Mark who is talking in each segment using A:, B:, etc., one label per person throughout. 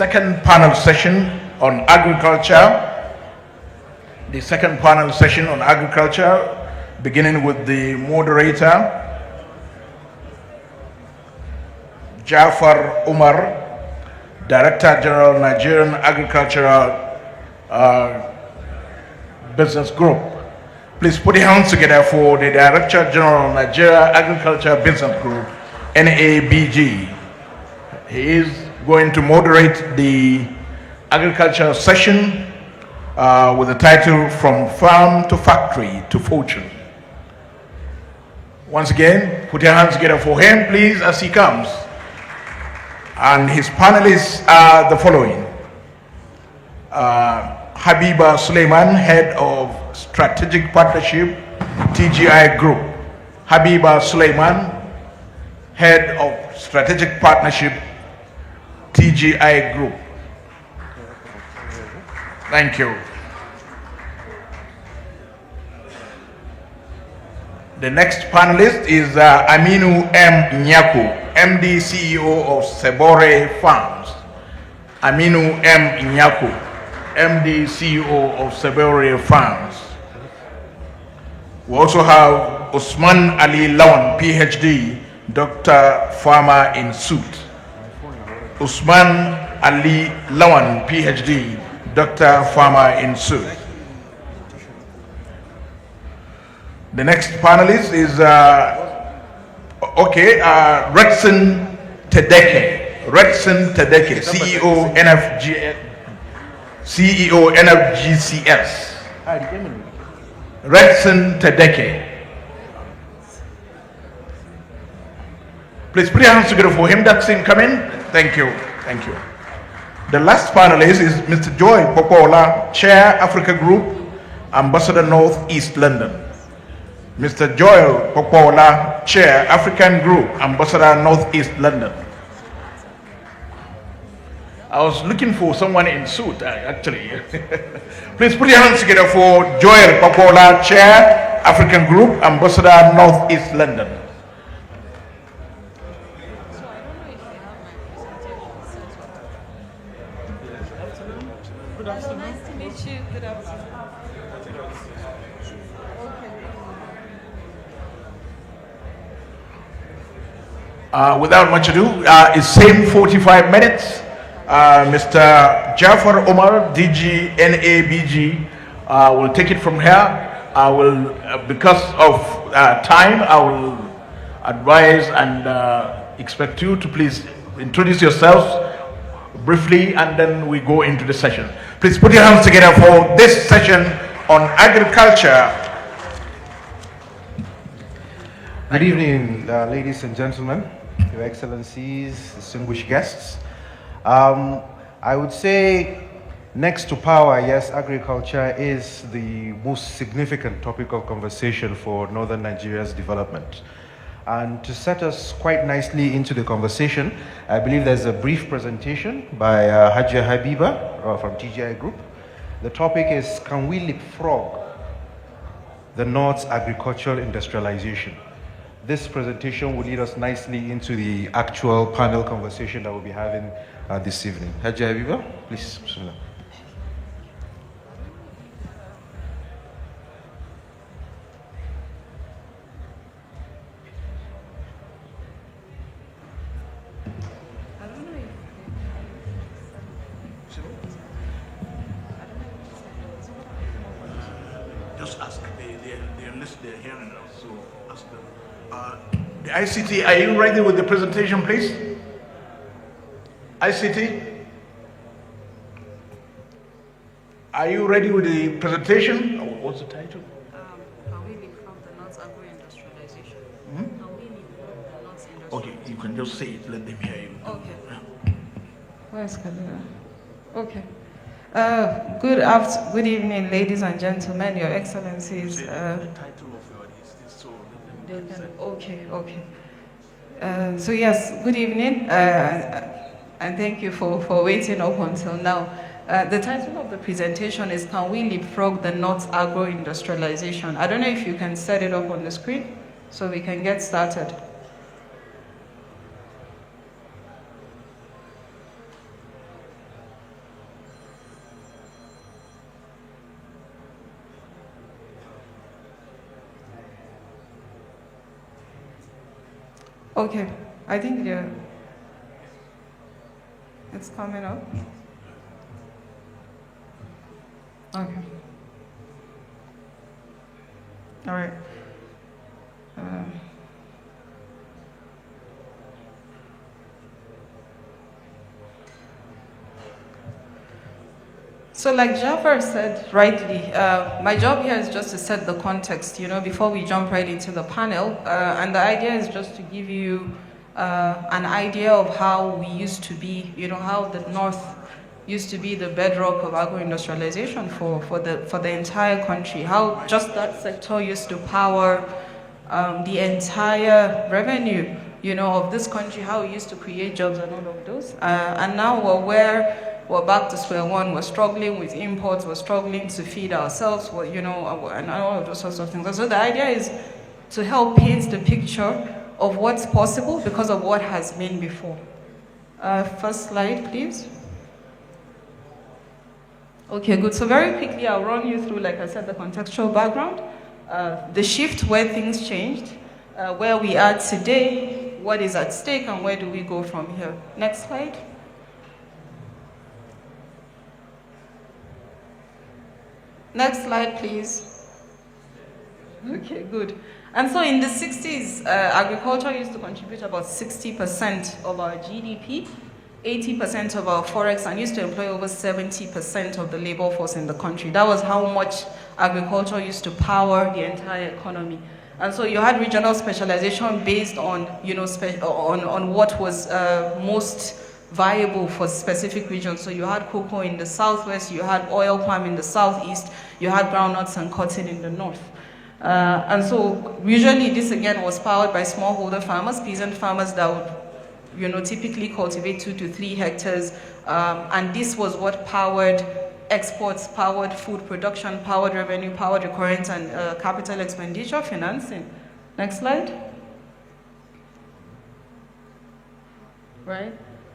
A: second panel session on agriculture. The second panel session on agriculture, beginning with the moderator, Jafar Umar, Director General, Nigerian Agricultural Business Group. Please put your hands together for the Director General, Nigeria Agriculture Business Group, NABG. He is going to moderate the agriculture session with the title From Farm to Factory to Fortune. Once again, put your hands together for him, please, as he comes. And his panelists are the following. Habiba Suleiman, Head of Strategic Partnership, TGI Group. Habiba Suleiman, Head of Strategic Partnership, TGI Group. Thank you. The next panelist is Aminu M. Nyako, MD CEO of Sebore Farms. Aminu M. Nyako, MD CEO of Sebore Farms. We also have Usman Ali Lawan, PhD, Doctor Farmer in Suit. Usman Ali Lawan, PhD, Doctor Farmer in Suit. The next panelist is Redson Tedheke. Redson Tedheke, CEO NFGCS. Redson Tedheke. Please put your hands together for him. That's him coming. Thank you. Thank you. The last panelist is Mr. Joy Popoola, Chair Africa Group, Ambassador North East London. Mr. Joel Popoola, Chair, African Group, Ambassador Northeast London. I was looking for someone in suit, actually. Please put your hands together for Joel Popoola, Chair, African Group, Ambassador Northeast London.
B: Good afternoon. Nice to meet you. Good afternoon.
A: Without much ado, it's same 45 minutes. Mr. Jafar Umar, DG NABG, will take it from here. I will, because of time, I will advise and expect you to please introduce yourselves briefly, and then we go into the session. Please put your hands together for this session on agriculture.
C: Good evening, ladies and gentlemen, Your Excellencies, distinguished guests. I would say, next to power, yes, agriculture is the most significant topic of conversation for northern Nigeria's development. And to set us quite nicely into the conversation, I believe there's a brief presentation by Hajia Habiba from TGI Group. The topic is, can we leapfrog the North's agricultural industrialization? This presentation will lead us nicely into the actual panel conversation that we'll be having this evening. Hajia Habiba, please. Bismillah.
A: Just ask, they're hearing us, so ask them. The ICT, are you ready with the presentation, please? ICT? Are you ready with the presentation? What's the title?
B: Can we leapfrog the North's agro-industrialization?
A: Hmm?
B: Can we leapfrog the North's industrialization?
A: Okay, you can just say it, let them hear you.
B: Okay.
A: Yeah.
B: Where's Kaduna? Okay. Good evening, ladies and gentlemen, Your Excellencies.
A: The title of your is so let them
B: okay. So yes, good evening, and thank you for waiting up until now. The title of the presentation is, Can we leapfrog the North's agro-industrialization? I don't know if you can set it up on the screen so we can get started. Okay, I think it's coming up. Okay. All right. So like Jafar said rightly, my job here is just to set the context, before we jump right into the panel. And the idea is just to give you an idea of how we used to be, how the North used to be the bedrock of agro-industrialization for the entire country, how just that sector used to power the entire revenue, of this country, how it used to create jobs and all of those. And now we're back to square one. We're struggling with imports. We're struggling to feed ourselves, and all of those sorts of things. And so the idea is to help paint the picture of what's possible because of what has been before. First slide, please. Okay, good. So very quickly, I'll run you through, like I said, the contextual background, the shift where things changed, where we are today, what is at stake, and where do we go from here. Next slide. Next slide, please. Okay, good. And so in the 60s, agriculture used to contribute about 60% of our GDP, 80% of our forex, and used to employ over 70% of the labor force in the country. That was how much agriculture used to power the entire economy. And so you had regional specialization based on, on what was most viable for specific regions. So you had cocoa in the southwest, you had oil palm in the southeast, you had groundnuts and cotton in the north. And so usually this again was powered by smallholder farmers, peasant farmers that would typically cultivate 2 to 3 hectares. And this was what powered exports, powered food production, powered revenue, powered recurrent and capital expenditure financing. Next slide. Right.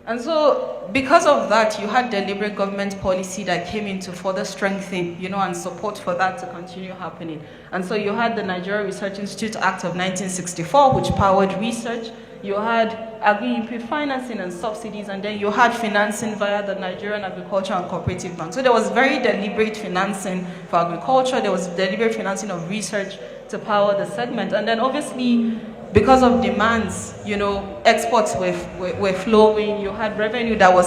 B: And so, because of that, you had deliberate government policy that came in to further strengthen, and support for that to continue happening. And so you had the Nigeria Research Institute Act of 1964, which powered research. You had agri-input financing and subsidies, and then you had financing via the Nigerian Agriculture and Cooperative Bank. So there was very deliberate financing for agriculture. There was deliberate financing of research to power the segment. And then obviously, because of demands, exports were flowing. You had revenue that was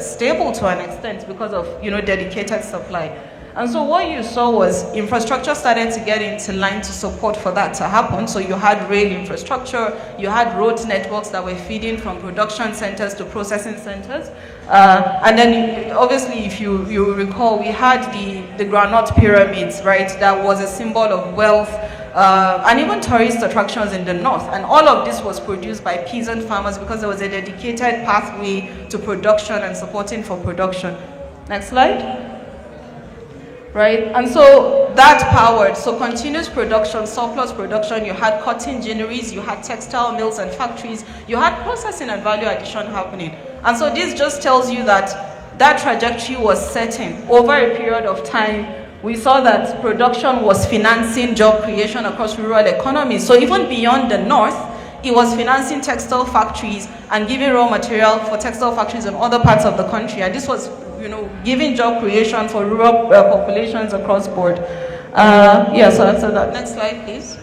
B: stable to an extent because of, dedicated supply. And so what you saw was infrastructure started to get into line to support for that to happen. So you had rail infrastructure, you had road networks that were feeding from production centers to processing centers. And then obviously, if you recall, we had the groundnut pyramids, right? That was a symbol of wealth. And even tourist attractions in the north. And all of this was produced by peasant farmers because there was a dedicated pathway to production and supporting for production. Next slide. Right, and so that powered, so continuous production, surplus production, you had cotton ginneries, you had textile mills and factories, you had processing and value addition happening. And so this just tells you that that trajectory was setting over a period of time. We saw that production was financing job creation across rural economies. So even beyond the north, it was financing textile factories and giving raw material for textile factories in other parts of the country. And this was, giving job creation for rural populations across board. So after that, next slide, please.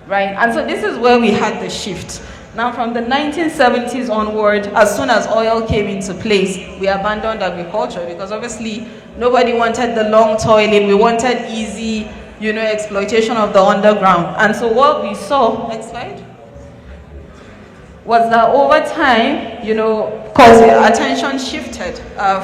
B: Right, and so this is where we had the shift. Now, from the 1970s onward, as soon as oil came into place, we abandoned agriculture because obviously nobody wanted the long toiling. We wanted easy, exploitation of the underground. And so what we saw, next slide, was that over time, because attention shifted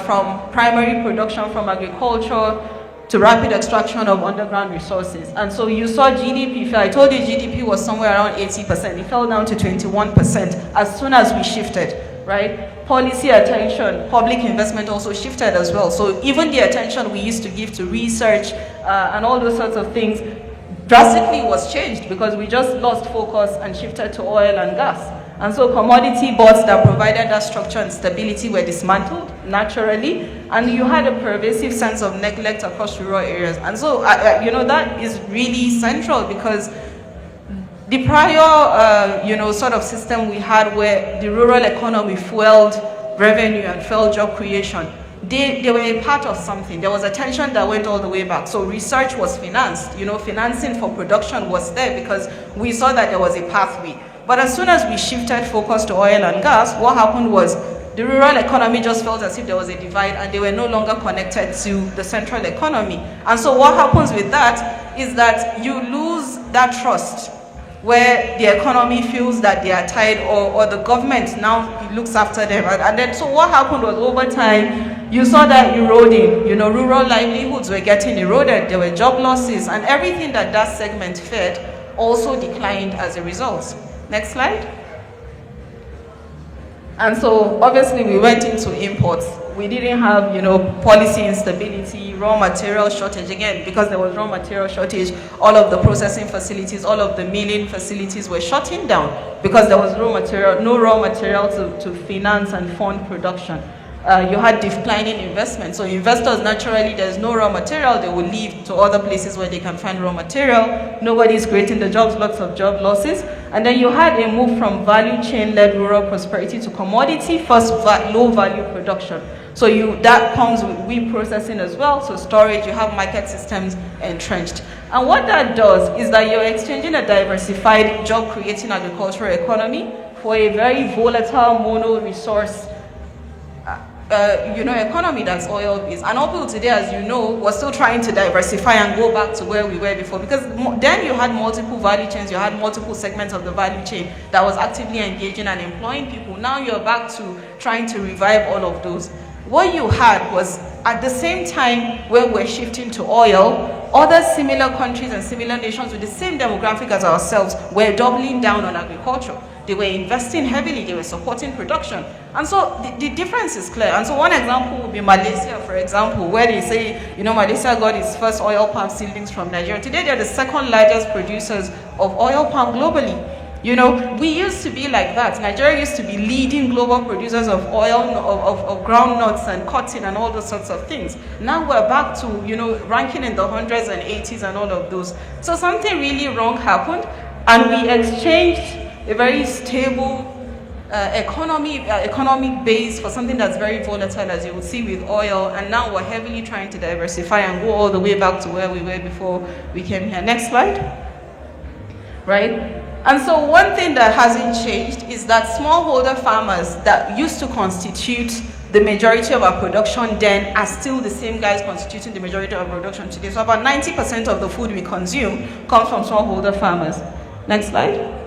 B: from primary production from agriculture to rapid extraction of underground resources. And so you saw GDP, I told you GDP was somewhere around 80%. It fell down to 21% as soon as we shifted, right? Policy attention, public investment also shifted as well. So even the attention we used to give to research and all those sorts of things drastically was changed because we just lost focus and shifted to oil and gas. And so commodity boards that provided that structure and stability were dismantled naturally, and you had a pervasive sense of neglect across rural areas. And so, that is really central because The prior, sort of system we had where the rural economy fueled revenue and fueled job creation, they were a part of something. There was a tension that went all the way back. So research was financed. Financing for production was there because we saw that there was a pathway. But as soon as we shifted focus to oil and gas, what happened was the rural economy just felt as if there was a divide and they were no longer connected to the central economy. And so what happens with that is that you lose that trust where the economy feels that they are tied or the government now looks after them. And then, so what happened was over time, you saw that eroding, rural livelihoods were getting eroded, there were job losses, and everything that segment fed also declined as a result. Next slide. And so obviously we went into imports. We didn't have, policy instability, raw material shortage. Again, because there was raw material shortage, all of the processing facilities, all of the milling facilities were shutting down because there was no raw material to finance and fund production. You had declining investment. So investors, naturally, there's no raw material, they will leave to other places where they can find raw material. Nobody's creating the jobs, lots of job losses. And then you had a move from value chain-led rural prosperity to commodity, first low-value production. So that comes with wheat processing as well, so storage, you have market systems entrenched. And what that does is that you're exchanging a diversified job-creating agricultural economy for a very volatile mono-resource economy that's oil-based. And up till today, as you know, we're still trying to diversify and go back to where we were before, because then you had multiple value chains, you had multiple segments of the value chain that was actively engaging and employing people. Now you're back to trying to revive all of those. What you had was, at the same time where we're shifting to oil, other similar countries and similar nations with the same demographic as ourselves were doubling down on agriculture. They were investing heavily, they were supporting production. And so the difference is clear. And so one example would be Malaysia, for example, where they say, Malaysia got its first oil palm seedlings from Nigeria. Today, they're the second largest producers of oil palm globally. We used to be like that. Nigeria used to be leading global producers of oil, of groundnuts and cotton and all those sorts of things. Now we're back to, ranking in the hundreds and 80s and all of those. So something really wrong happened, and we exchanged a very stable economic base for something that's very volatile, as you will see with oil, and now we're heavily trying to diversify and go all the way back to where we were before we came here. Next slide. Right? And so one thing that hasn't changed is that smallholder farmers that used to constitute the majority of our production then are still the same guys constituting the majority of our production today. So about 90% of the food we consume comes from smallholder farmers. Next slide.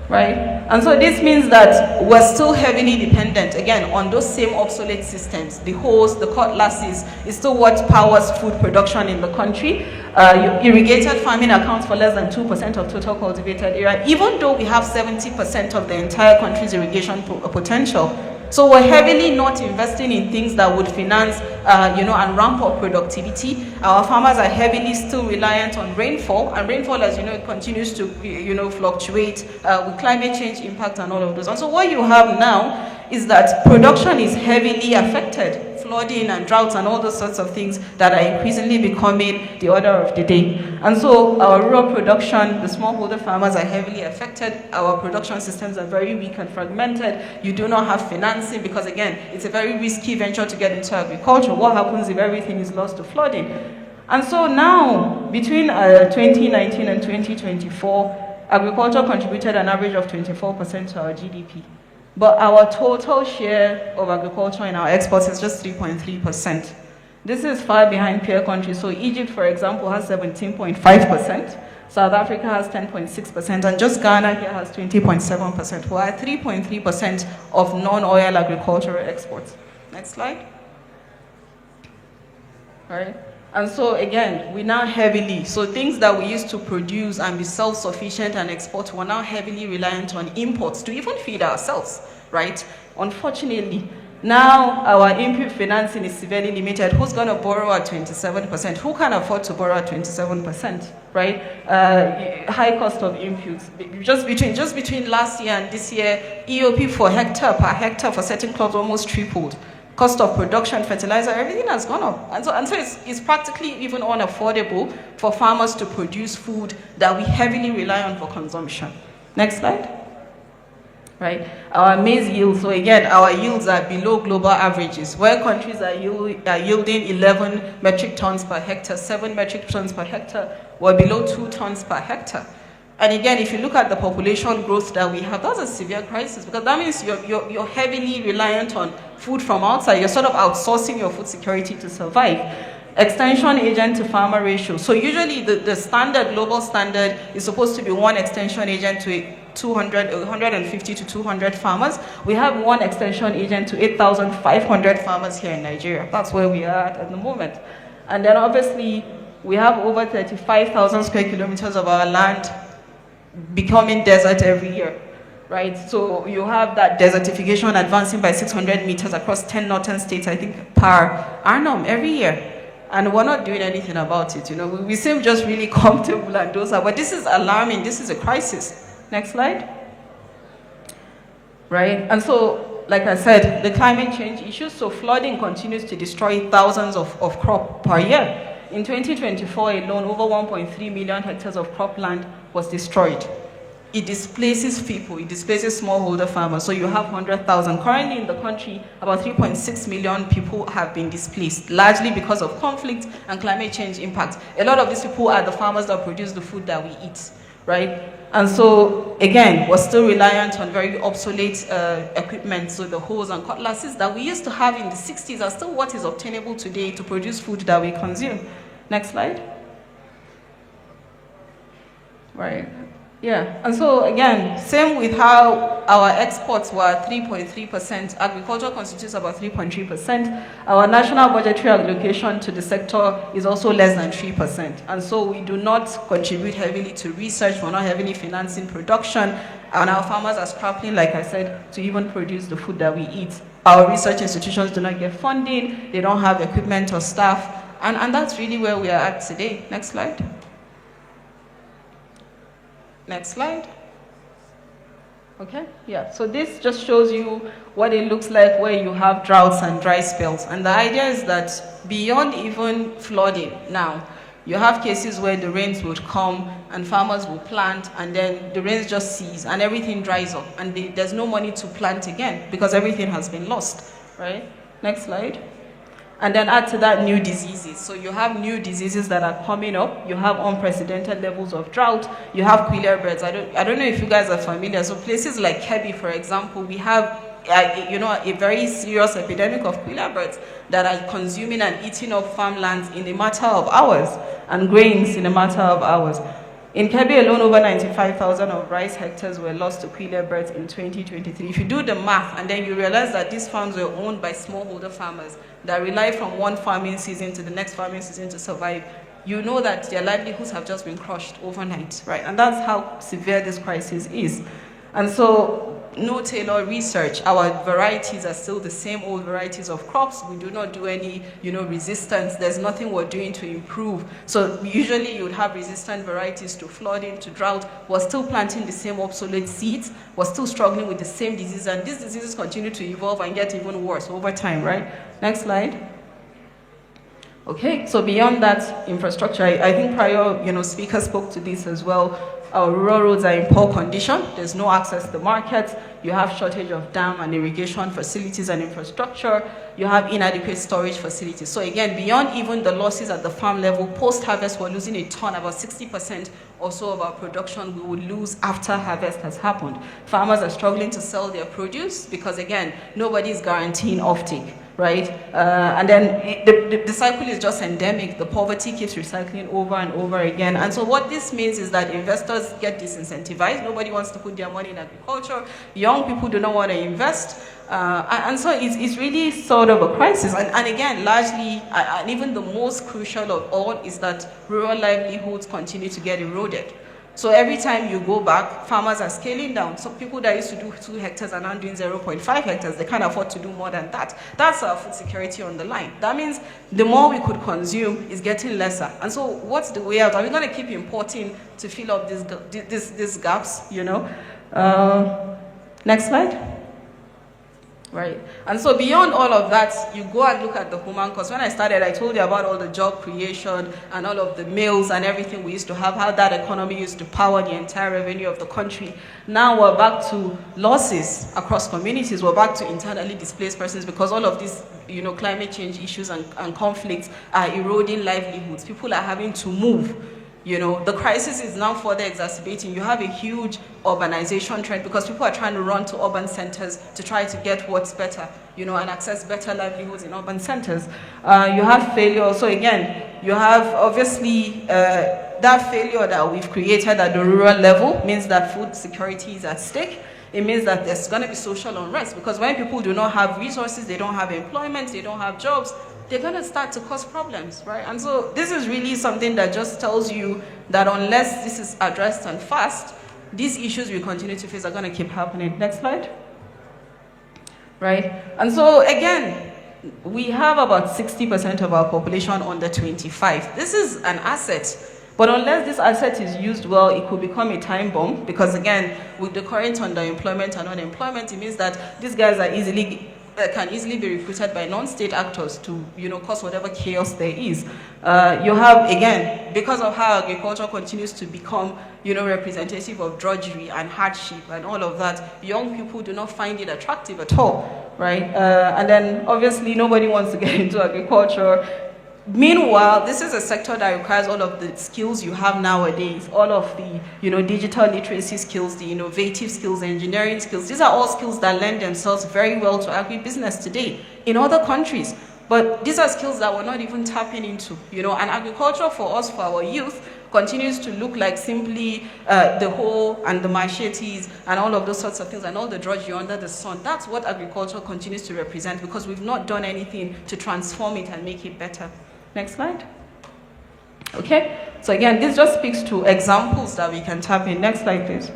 B: Right? And so this means that we're still heavily dependent, again, on those same obsolete systems. The hose, the cutlasses is still what powers food production in the country. Irrigated farming accounts for less than 2% of total cultivated area, even though we have 70% of the entire country's irrigation potential. So we're heavily not investing in things that would finance, and ramp up productivity. Our farmers are heavily still reliant on rainfall, and rainfall, as you know, it continues to, fluctuate with climate change impact and all of those. And so what you have now is that production is heavily affected. Flooding and droughts and all those sorts of things that are increasingly becoming the order of the day. And so our rural production, the smallholder farmers are heavily affected. Our production systems are very weak and fragmented. You do not have financing because, again, it's a very risky venture to get into agriculture. What happens if everything is lost to flooding? And so now, between 2019 and 2024, agriculture contributed an average of 24% to our GDP. But our total share of agriculture in our exports is just 3.3%. This is far behind peer countries. So Egypt, for example, has 17.5%. South Africa has 10.6%. And just Ghana here has 20.7%. We're at 3.3% of non-oil agricultural exports. Next slide. All right. And so again, we now heavily, so things that we used to produce and be self-sufficient and export, we're now heavily reliant on imports to even feed ourselves, right? Unfortunately, now our input financing is severely limited. Who's going to borrow at 27%? Who can afford to borrow at 27%, right? High cost of inputs. Just between last year and this year, EOP per hectare for certain crops almost tripled. cost of production, fertilizer, everything has gone up. And so it's practically even unaffordable for farmers to produce food that we heavily rely on for consumption. Next slide. Right? Our maize yield, so again, our yields are below global averages, where countries are yielding 11 metric tons per hectare, 7 metric tons per hectare, we're below 2 tons per hectare. And again, if you look at the population growth that we have, that's a severe crisis, because that means you're heavily reliant on food from outside. You're sort of outsourcing your food security to survive. Extension agent to farmer ratio. So usually the standard, global standard, is supposed to be 1 extension agent to 150 to 200 farmers. We have 1 extension agent to 8,500 farmers here in Nigeria. That's where we are at the moment. And then obviously, we have over 35,000 square kilometers of our land becoming desert every year, right? So you have that desertification advancing by 600 meters across 10 northern states, I think, per annum every year. And we're not doing anything about it, We seem just really comfortable and those are, but this is alarming, this is a crisis. Next slide. Right, and so, like I said, the climate change issues, so flooding continues to destroy thousands of crop per year. In 2024 alone, over 1.3 million hectares of cropland was destroyed. It displaces people, it displaces smallholder farmers. So you have 100,000. Currently in the country, about 3.6 million people have been displaced, largely because of conflict and climate change impacts. A lot of these people are the farmers that produce the food that we eat, right? And so, again, we're still reliant on very obsolete equipment, so the hoes and cutlasses that we used to have in the 60s are still what is obtainable today to produce food that we consume. Next slide. Right. Yeah, and so again, same with how our exports were 3.3%, agriculture constitutes about 3.3%. Our national budgetary allocation to the sector is also less than 3%. And so we do not contribute heavily to research, we're not heavily financing production, and our farmers are scrapping, like I said, to even produce the food that we eat. Our research institutions do not get funding, they don't have equipment or staff, and that's really where we are at today. Next slide. Next slide. Okay, yeah, so this just shows you what it looks like where you have droughts and dry spells. And the idea is that beyond even flooding now, you have cases where the rains would come and farmers will plant and then the rains just cease and everything dries up and there's no money to plant again because everything has been lost, right? Next slide. And then add to that new diseases. So you have new diseases that are coming up. You have unprecedented levels of drought. You have quillar birds. I don't know if you guys are familiar. So places like Kebbi, for example, we have a very serious epidemic of quillar birds that are consuming and eating up farmlands in a matter of hours and grains in a matter of hours. In Kebbi alone, over 95,000 of rice hectares were lost to quillar birds in 2023. If you do the math and then you realize that these farms were owned by smallholder farmers that rely from one farming season to the next farming season to survive, you know that their livelihoods have just been crushed overnight, right? And that's how severe this crisis is. And so, no tailored research. Our varieties are still the same old varieties of crops. We do not do any, resistance. There's nothing we're doing to improve. So usually you would have resistant varieties to flooding, to drought. We're still planting the same obsolete seeds. We're still struggling with the same diseases, and these diseases continue to evolve and get even worse over time, right? Next slide. Okay, so beyond that infrastructure, I think prior, speakers spoke to this as well. Our rural roads are in poor condition. There's no access to the market. You have shortage of dam and irrigation facilities and infrastructure. You have inadequate storage facilities. So again, beyond even the losses at the farm level, post-harvest, we're losing a ton, about 60% or so of our production we will lose after harvest has happened. Farmers are struggling to sell their produce because, again, nobody is guaranteeing offtake. Right? And then the cycle is just endemic. The poverty keeps recycling over and over again. And so what this means is that investors get disincentivized. Nobody wants to put their money in agriculture. Young people do not want to invest. And so it's really sort of a crisis. And again, largely, and even the most crucial of all is that rural livelihoods continue to get eroded. So every time you go back, farmers are scaling down. So people that used to do 2 hectares are now doing 0.5 hectares. They can't afford to do more than that. That's our food security on the line. That means the more we could consume is getting lesser. And so what's the way out? Are we going to keep importing to fill up these gaps, Next slide. right? And so beyond all of that, you go and look at the human cost. When I started, I told you about all the job creation and all of the mills and everything we used to have, how that economy used to power the entire revenue of the country. Now we're back to losses across communities. We're back to internally displaced persons because all of these, climate change issues and conflicts are eroding livelihoods. People are having to move. The crisis is now further exacerbating. You have a huge urbanization trend because people are trying to run to urban centers to try to get what's better, and access better livelihoods in urban centers. You have failure. So again, you have obviously that failure that we've created at the rural level means that food security is at stake. It means that there's going to be social unrest because when people do not have resources, they don't have employment, they don't have jobs, they're going to start to cause problems, right? And so this is really something that just tells you that unless this is addressed and fast, these issues we continue to face are going to keep happening. Next slide. Right? And so again, we have about 60% of our population under 25. This is an asset. But unless this asset is used well, it could become a time bomb because again, with the current underemployment and unemployment, it means that these guys are can easily be recruited by non-state actors to, cause whatever chaos there is. You have, again, because of how agriculture continues to become, representative of drudgery and hardship and all of that, young people do not find it attractive at all, right? And then, obviously, nobody wants to get into agriculture. Meanwhile, this is a sector that requires all of the skills you have nowadays, all of the, digital literacy skills, the innovative skills, engineering skills. These are all skills that lend themselves very well to agribusiness today in other countries. But these are skills that we're not even tapping into, and agriculture for us, for our youth, continues to look like simply the hoe and the machetes and all of those sorts of things and all the drudgery under the sun. That's what agriculture continues to represent because we've not done anything to transform it and make it better. Next slide. Okay, so again, this just speaks to examples that we can tap in. Next slide, please.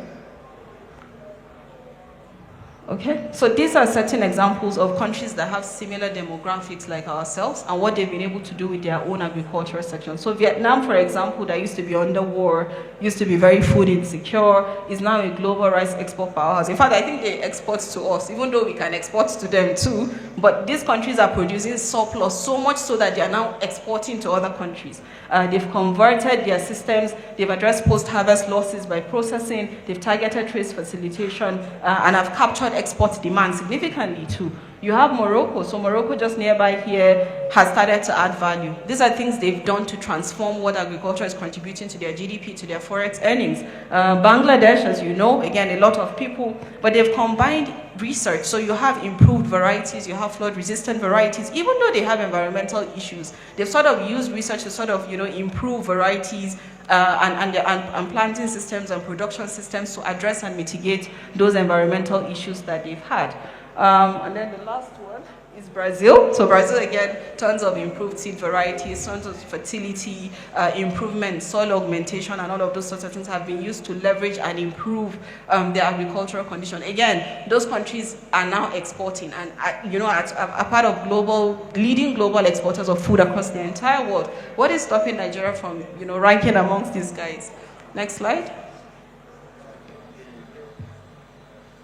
B: Okay, so these are certain examples of countries that have similar demographics like ourselves and what they've been able to do with their own agricultural section. So Vietnam, for example, that used to be under war, used to be very food insecure, is now a global rice export powerhouse. In fact, I think they export to us, even though we can export to them too, but these countries are producing surplus so much so that they are now exporting to other countries. They've converted their systems, they've addressed post-harvest losses by processing, they've targeted trace facilitation, and have captured export demand significantly too. You have Morocco, so Morocco just nearby here has started to add value. These are things they've done to transform what agriculture is contributing to their GDP, to their forex earnings. Bangladesh, as you know, again, a lot of people, but they've combined research. So you have improved varieties, you have flood-resistant varieties, even though they have environmental issues. They've sort of used research to sort of, improve varieties and planting systems and production systems to address and mitigate those environmental issues that they've had. And then the last one is Brazil. So Brazil, again, tons of improved seed varieties, tons of fertility, improvement, soil augmentation, and all of those sorts of things have been used to leverage and improve their agricultural condition. Again, those countries are now exporting and, are part of leading global exporters of food across the entire world. What is stopping Nigeria from, ranking amongst these guys? Next slide.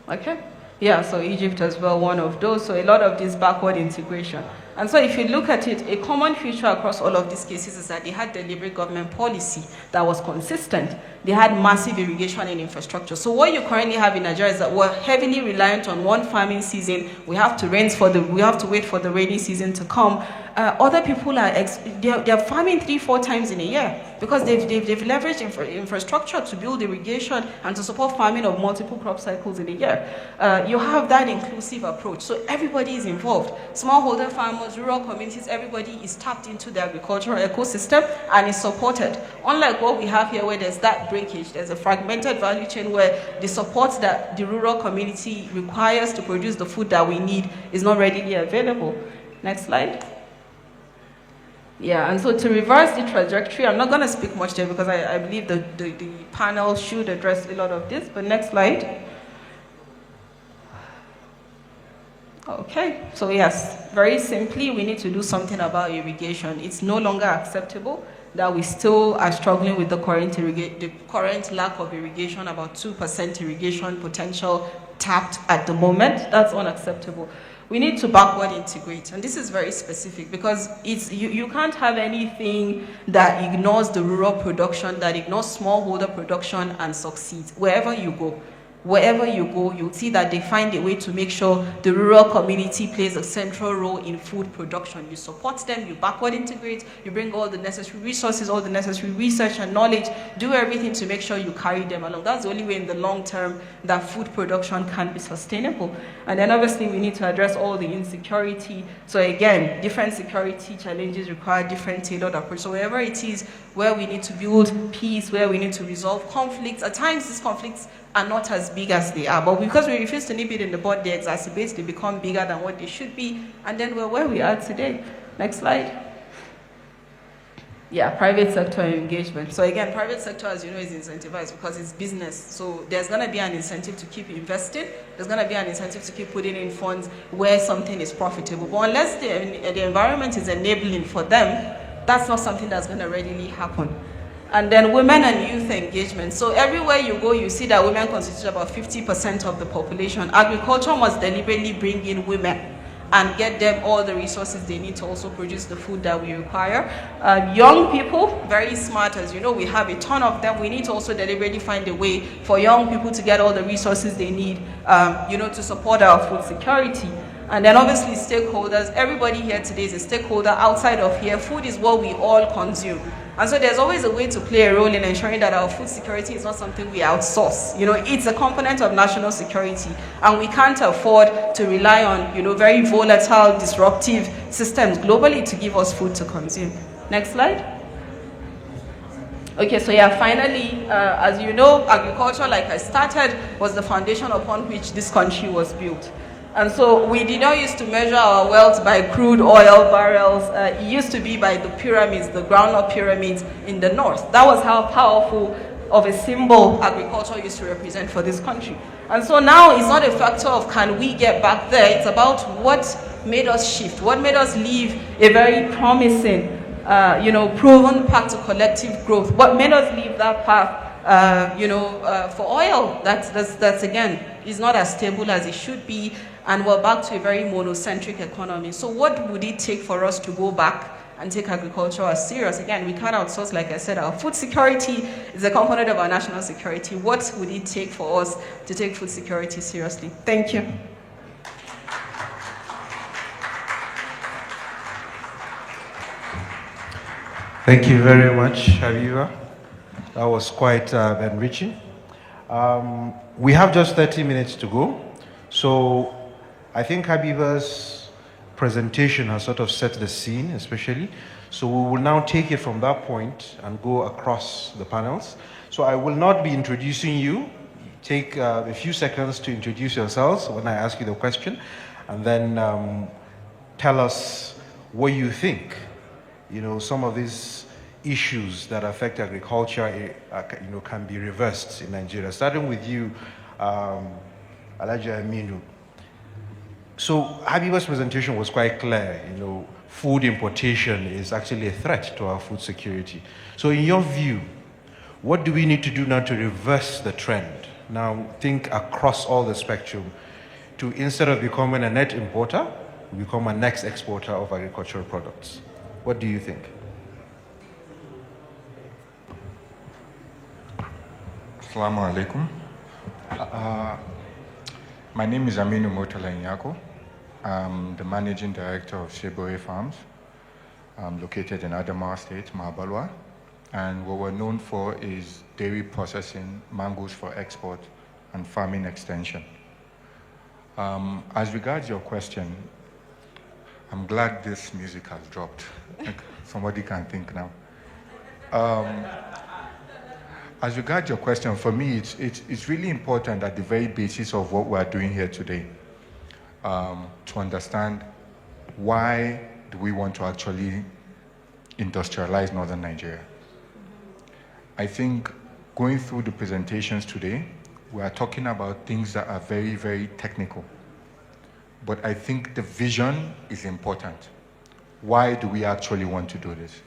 B: Okay. Yeah, so Egypt as well, one of those. So a lot of this backward integration. And so if you look at it, a common feature across all of these cases is that they had deliberate government policy that was consistent. They had massive irrigation and infrastructure. So what you currently have in Nigeria is that we're heavily reliant on one farming season. We have to wait for the rainy season to come. Other people they're farming 3-4 times in a year because they've leveraged infrastructure to build irrigation and to support farming of multiple crop cycles in a year. You have that inclusive approach. So everybody is involved. Smallholder farmers, rural communities, everybody is tapped into the agricultural ecosystem and is supported. Unlike what we have here where there's that breakage, there's a fragmented value chain where the support that the rural community requires to produce the food that we need is not readily available. Next slide. Yeah, and so to reverse the trajectory, I'm not going to speak much there because I believe the panel should address a lot of this, but next slide. Okay, so yes, very simply, we need to do something about irrigation. It's no longer acceptable that we still are struggling with the current lack of irrigation, about 2% irrigation potential tapped at the moment. That's unacceptable. we need to backward integrate. And this is very specific because you can't have anything that ignores the rural production, that ignores smallholder production and succeeds wherever you go. Wherever you go, you'll see that they find a way to make sure the rural community plays a central role in food production. You support them, you backward integrate, you bring all the necessary resources, all the necessary research and knowledge, do everything to make sure you carry them along. That's the only way in the long term that food production can be sustainable. And then obviously we need to address all the insecurity. So again, different security challenges require different tailored approach. So wherever it is where we need to build peace, where we need to resolve conflicts, at times these conflicts are not as big as they are, but because we refuse to nip it in the bud, they exacerbate, they become bigger than what they should be, and then we're where we are today. Next slide. Yeah, private sector engagement. So again, private sector, as you know, is incentivized because it's business. So there's going to be an incentive to keep investing. There's going to be an incentive to keep putting in funds where something is profitable. But unless the environment is enabling for them, that's not something that's going to readily happen. And then women and youth engagement. So everywhere you go, you see that women constitute about 50% of the population. Agriculture must deliberately bring in women and get them all the resources they need to also produce the food that we require. Young people, very smart, as you know, we have a ton of them. We need to also deliberately find a way for young people to get all the resources they need, to support our food security. And then obviously stakeholders, everybody here today is a stakeholder outside of here. Food is what we all consume. And so there's always a way to play a role in ensuring that our food security is not something we outsource. It's a component of national security, and we can't afford to rely on, very volatile, disruptive systems globally to give us food to consume. Next slide. Okay, so yeah, finally, as you know, agriculture, like I started, was the foundation upon which this country was built. And so we did not used to measure our wealth by crude oil barrels. It used to be by the pyramids, the groundnut pyramids in the north. That was how powerful of a symbol agriculture used to represent for this country. And so now it's not a factor of can we get back there. It's about what made us shift, what made us leave a very promising, proven path to collective growth, what made us leave that path, for oil. That's again, is not as stable as it should be. And we're back to a very monocentric economy. So what would it take for us to go back and take agriculture as serious? Again, we can't outsource, like I said, our food security is a component of our national security. What would it take for us to take food security seriously? Thank you.
C: Thank you very much, Habiba. That was quite enriching. We have just 30 minutes to go. So I think Habiba's presentation has sort of set the scene, especially. So we will now take it from that point and go across the panels. So I will not be introducing you. Take a few seconds to introduce yourselves when I ask you the question, and then tell us what you think. Some of these issues that affect agriculture, can be reversed in Nigeria. Starting with you, Aminu. So Habiba's presentation was quite clear. Food importation is actually a threat to our food security. So in your view, what do we need to do now to reverse the trend? Now think across all the spectrum to, instead of becoming a net importer, become a next exporter of agricultural products. What do you think?
D: Assalamu alaikum. My name is Aminu Nyako. I'm the managing director of Sebore Farms, located in Adamawa State, Mahabalwa. And what we're known for is dairy processing, mangoes for export, and farming extension. As regards your question, I'm glad this music has dropped. Somebody can think now. As regards your question, for me, it's really important at the very basis of what we're doing here today to understand why do we want to actually industrialize northern Nigeria. I think going through the presentations today, we are talking about things that are very, very technical. But I think the vision is important. Why do we actually want to do this?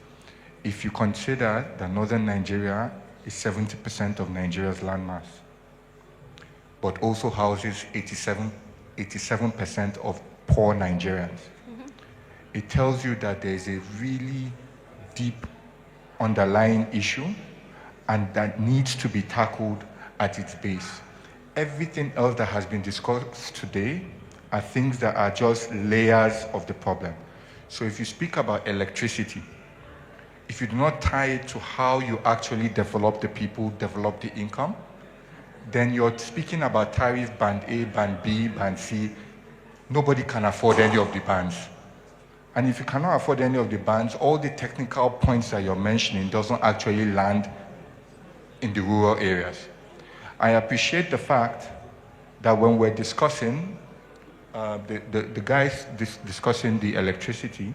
D: If you consider that northern Nigeria is 70% of Nigeria's landmass, but also houses 87% of poor Nigerians. It tells you that there's a really deep underlying issue and that needs to be tackled at its base. Everything else that has been discussed today are things that are just layers of the problem. So if you speak about electricity, if you do not tie it to how you actually develop the people, develop the income, then you're speaking about tariff band A, band B, band C. Nobody can afford any of the bands. And if you cannot afford any of the bands, all the technical points that you're mentioning doesn't actually land in the rural areas. I appreciate the fact that when we're discussing, the guys discussing the electricity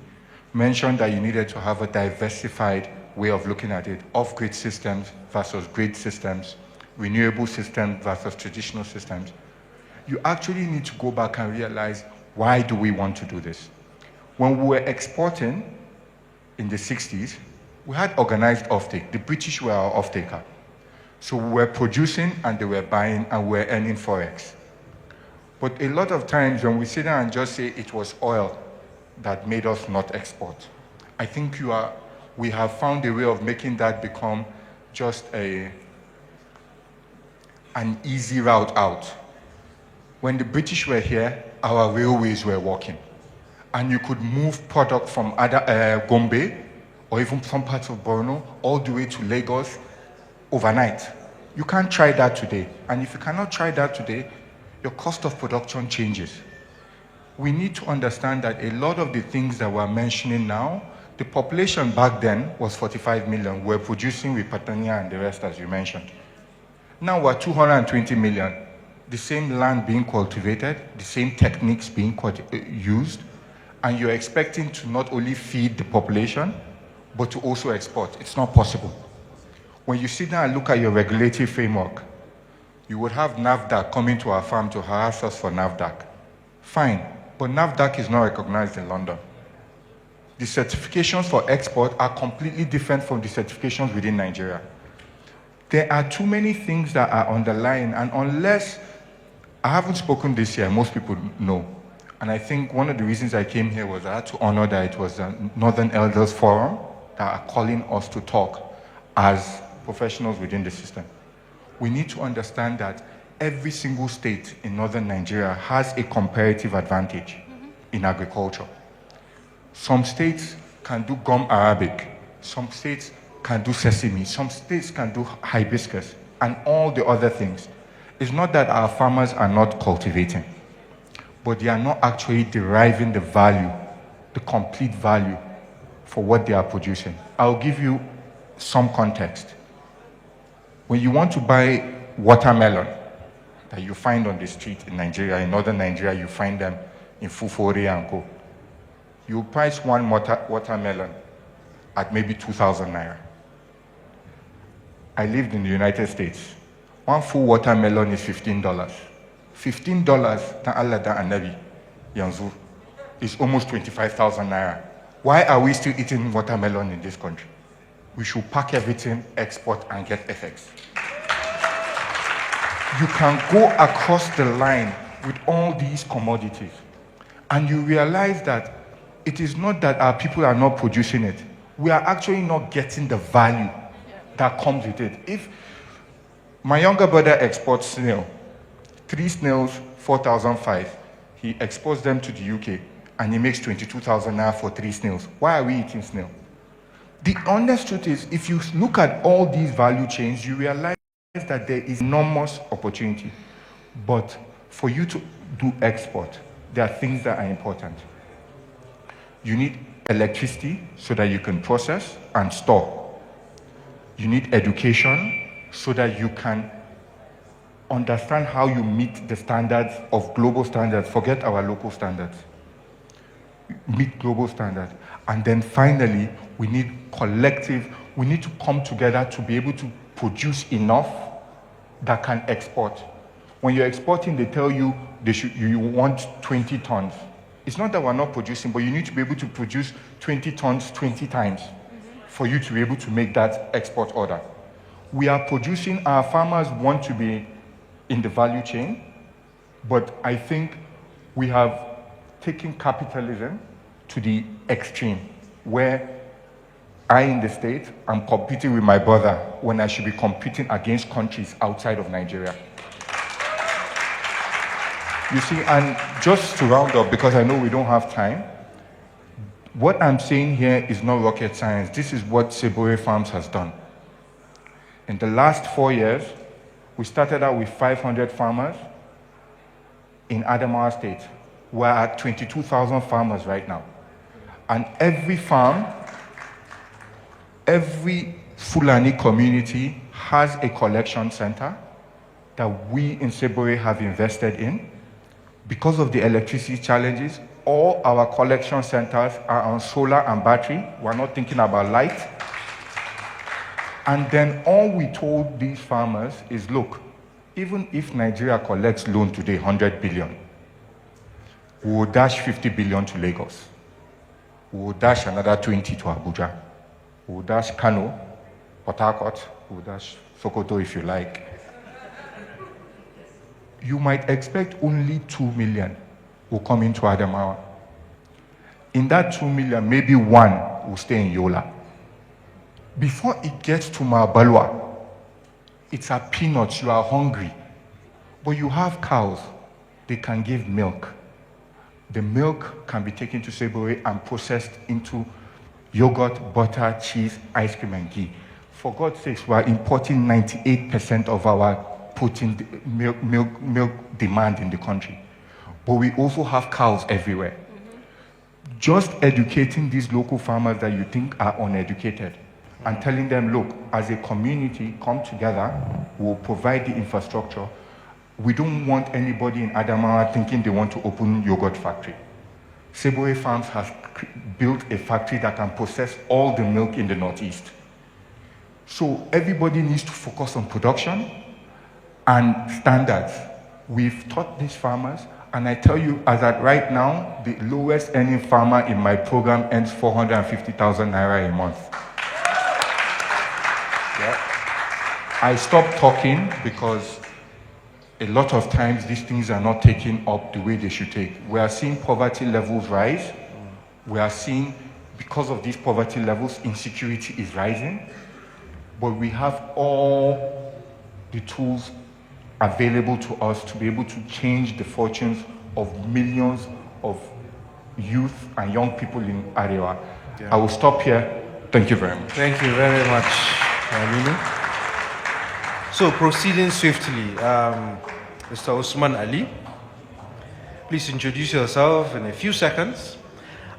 D: mentioned that you needed to have a diversified way of looking at it, off-grid systems versus grid systems, renewable systems versus traditional systems. You actually need to go back and realize, why do we want to do this? When we were exporting in the 60s, we had organized offtake. The British were our offtaker. So we were producing and they were buying and we were earning forex. But a lot of times when we sit down and just say it was oil that made us not export, I think we have found a way of making that become just an easy route out. When the British were here, our railways were working. And you could move product from Gombe or even some parts of Borno all the way to Lagos overnight. You can't try that today. And if you cannot try that today, your cost of production changes. We need to understand that a lot of the things that we're mentioning now, the population back then was 45 million. We're producing with Patania and the rest, as you mentioned. Now we're 220 million. The same land being cultivated, the same techniques being used, and you're expecting to not only feed the population, but to also export. It's not possible. When you sit down and look at your regulatory framework, you would have NAFDAC coming to our farm to harass us for NAFDAC. Fine, but NAFDAC is not recognized in London. The certifications for export are completely different from the certifications within Nigeria. There are too many things that are underlying, and unless, I haven't spoken this year, most people know. And I think one of the reasons I came here was I had to honor that it was the Northern Elders Forum that are calling us to talk as professionals within the system. We need to understand that every single state in northern Nigeria has a comparative advantage in agriculture. Some states can do gum arabic, some states can do sesame, some states can do hibiscus, and all the other things. It's not that our farmers are not cultivating, but they are not actually deriving the value, the complete value for what they are producing. I'll give you some context. When you want to buy watermelon that you find on the street in Nigeria, in northern Nigeria, you find them in Fufore and Co. You price one watermelon at maybe 2,000 naira. I lived in the United States. One full watermelon is $15. $15, ta Allah da Anabi, Yanzu, is almost 25,000 naira. Why are we still eating watermelon in this country? We should pack everything, export, and get FX. You can go across the line with all these commodities, and you realize that it is not that our people are not producing it. We are actually not getting the value that comes with it. If my younger brother exports snail, 3 snails, 4,005, he exports them to the UK, and he makes 22,000 naira for 3 snails. Why are we eating snail? The honest truth is, if you look at all these value chains, you realize that there is enormous opportunity. But for you to do export, there are things that are important. You need electricity so that you can process and store. You need education so that you can understand how you meet the standards of global standards. Forget our local standards. Meet global standards. And then finally, we need to come together to be able to produce enough that can export. When you're exporting, they tell you you want 20 tons. It's not that we're not producing, but you need to be able to produce 20 tons 20 times for you to be able to make that export order. We are producing, our farmers want to be in the value chain, but I think we have taking capitalism to the extreme, where I, in the States, am competing with my brother when I should be competing against countries outside of Nigeria. You see, and just to round up, because I know we don't have time, what I'm saying here is not rocket science. This is what Sebore Farms has done. In the last 4 years, we started out with 500 farmers in Adamawa State. We're at 22,000 farmers right now. And every farm, every Fulani community has a collection center that we in Sebore have invested in. Because of the electricity challenges, all our collection centers are on solar and battery. We're not thinking about light. And then all we told these farmers is, look, even if Nigeria collects loan today, 100 billion, we will dash 50 billion to Lagos. We will dash another 20 to Abuja. We will dash Kano, Port Harcourt, we will dash Sokoto if you like. You might expect only 2 million will come into Adamawa. In that 2 million, maybe 1 will stay in Yola. Before it gets to Mabalwa, it's a peanuts, you are hungry. But you have cows, they can give milk. The milk can be taken to Sebore and processed into yogurt, butter, cheese, ice cream, and ghee. For God's sakes, we are importing 98% of our protein milk demand in the country. But we also have cows everywhere. Just educating these local farmers that you think are uneducated and telling them, look, as a community, come together, we'll provide the infrastructure. We don't want anybody in Adamawa thinking they want to open yogurt factory. Sebore Farms has built a factory that can process all the milk in the Northeast. So everybody needs to focus on production and standards. We've taught these farmers, and I tell you, as at right now, the lowest earning farmer in my program earns 450,000 naira a month. Yeah. I stopped talking because a lot of times these things are not taken up the way they should take. We are seeing poverty levels rise. We are seeing, because of these poverty levels, insecurity is rising. But we have all the tools available to us to be able to change the fortunes of millions of youth and young people in Arewa. Yeah. I will stop here. Thank you very much.
C: Thank you very much, Aminu. So proceeding swiftly, Mr. Usman Ali, please introduce yourself in a few seconds.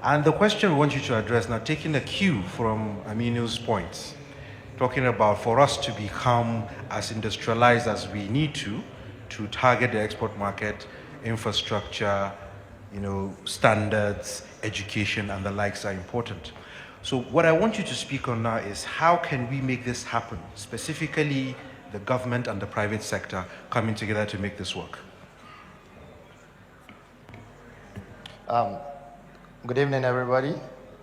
C: And the question we want you to address now, taking a cue from Aminu's points, talking about for us to become as industrialized as we need to target the export market, infrastructure, standards, education, and the likes are important. So what I want you to speak on now is how can we make this happen, specifically the government and the private sector coming together to make this work?
E: Good evening, everybody.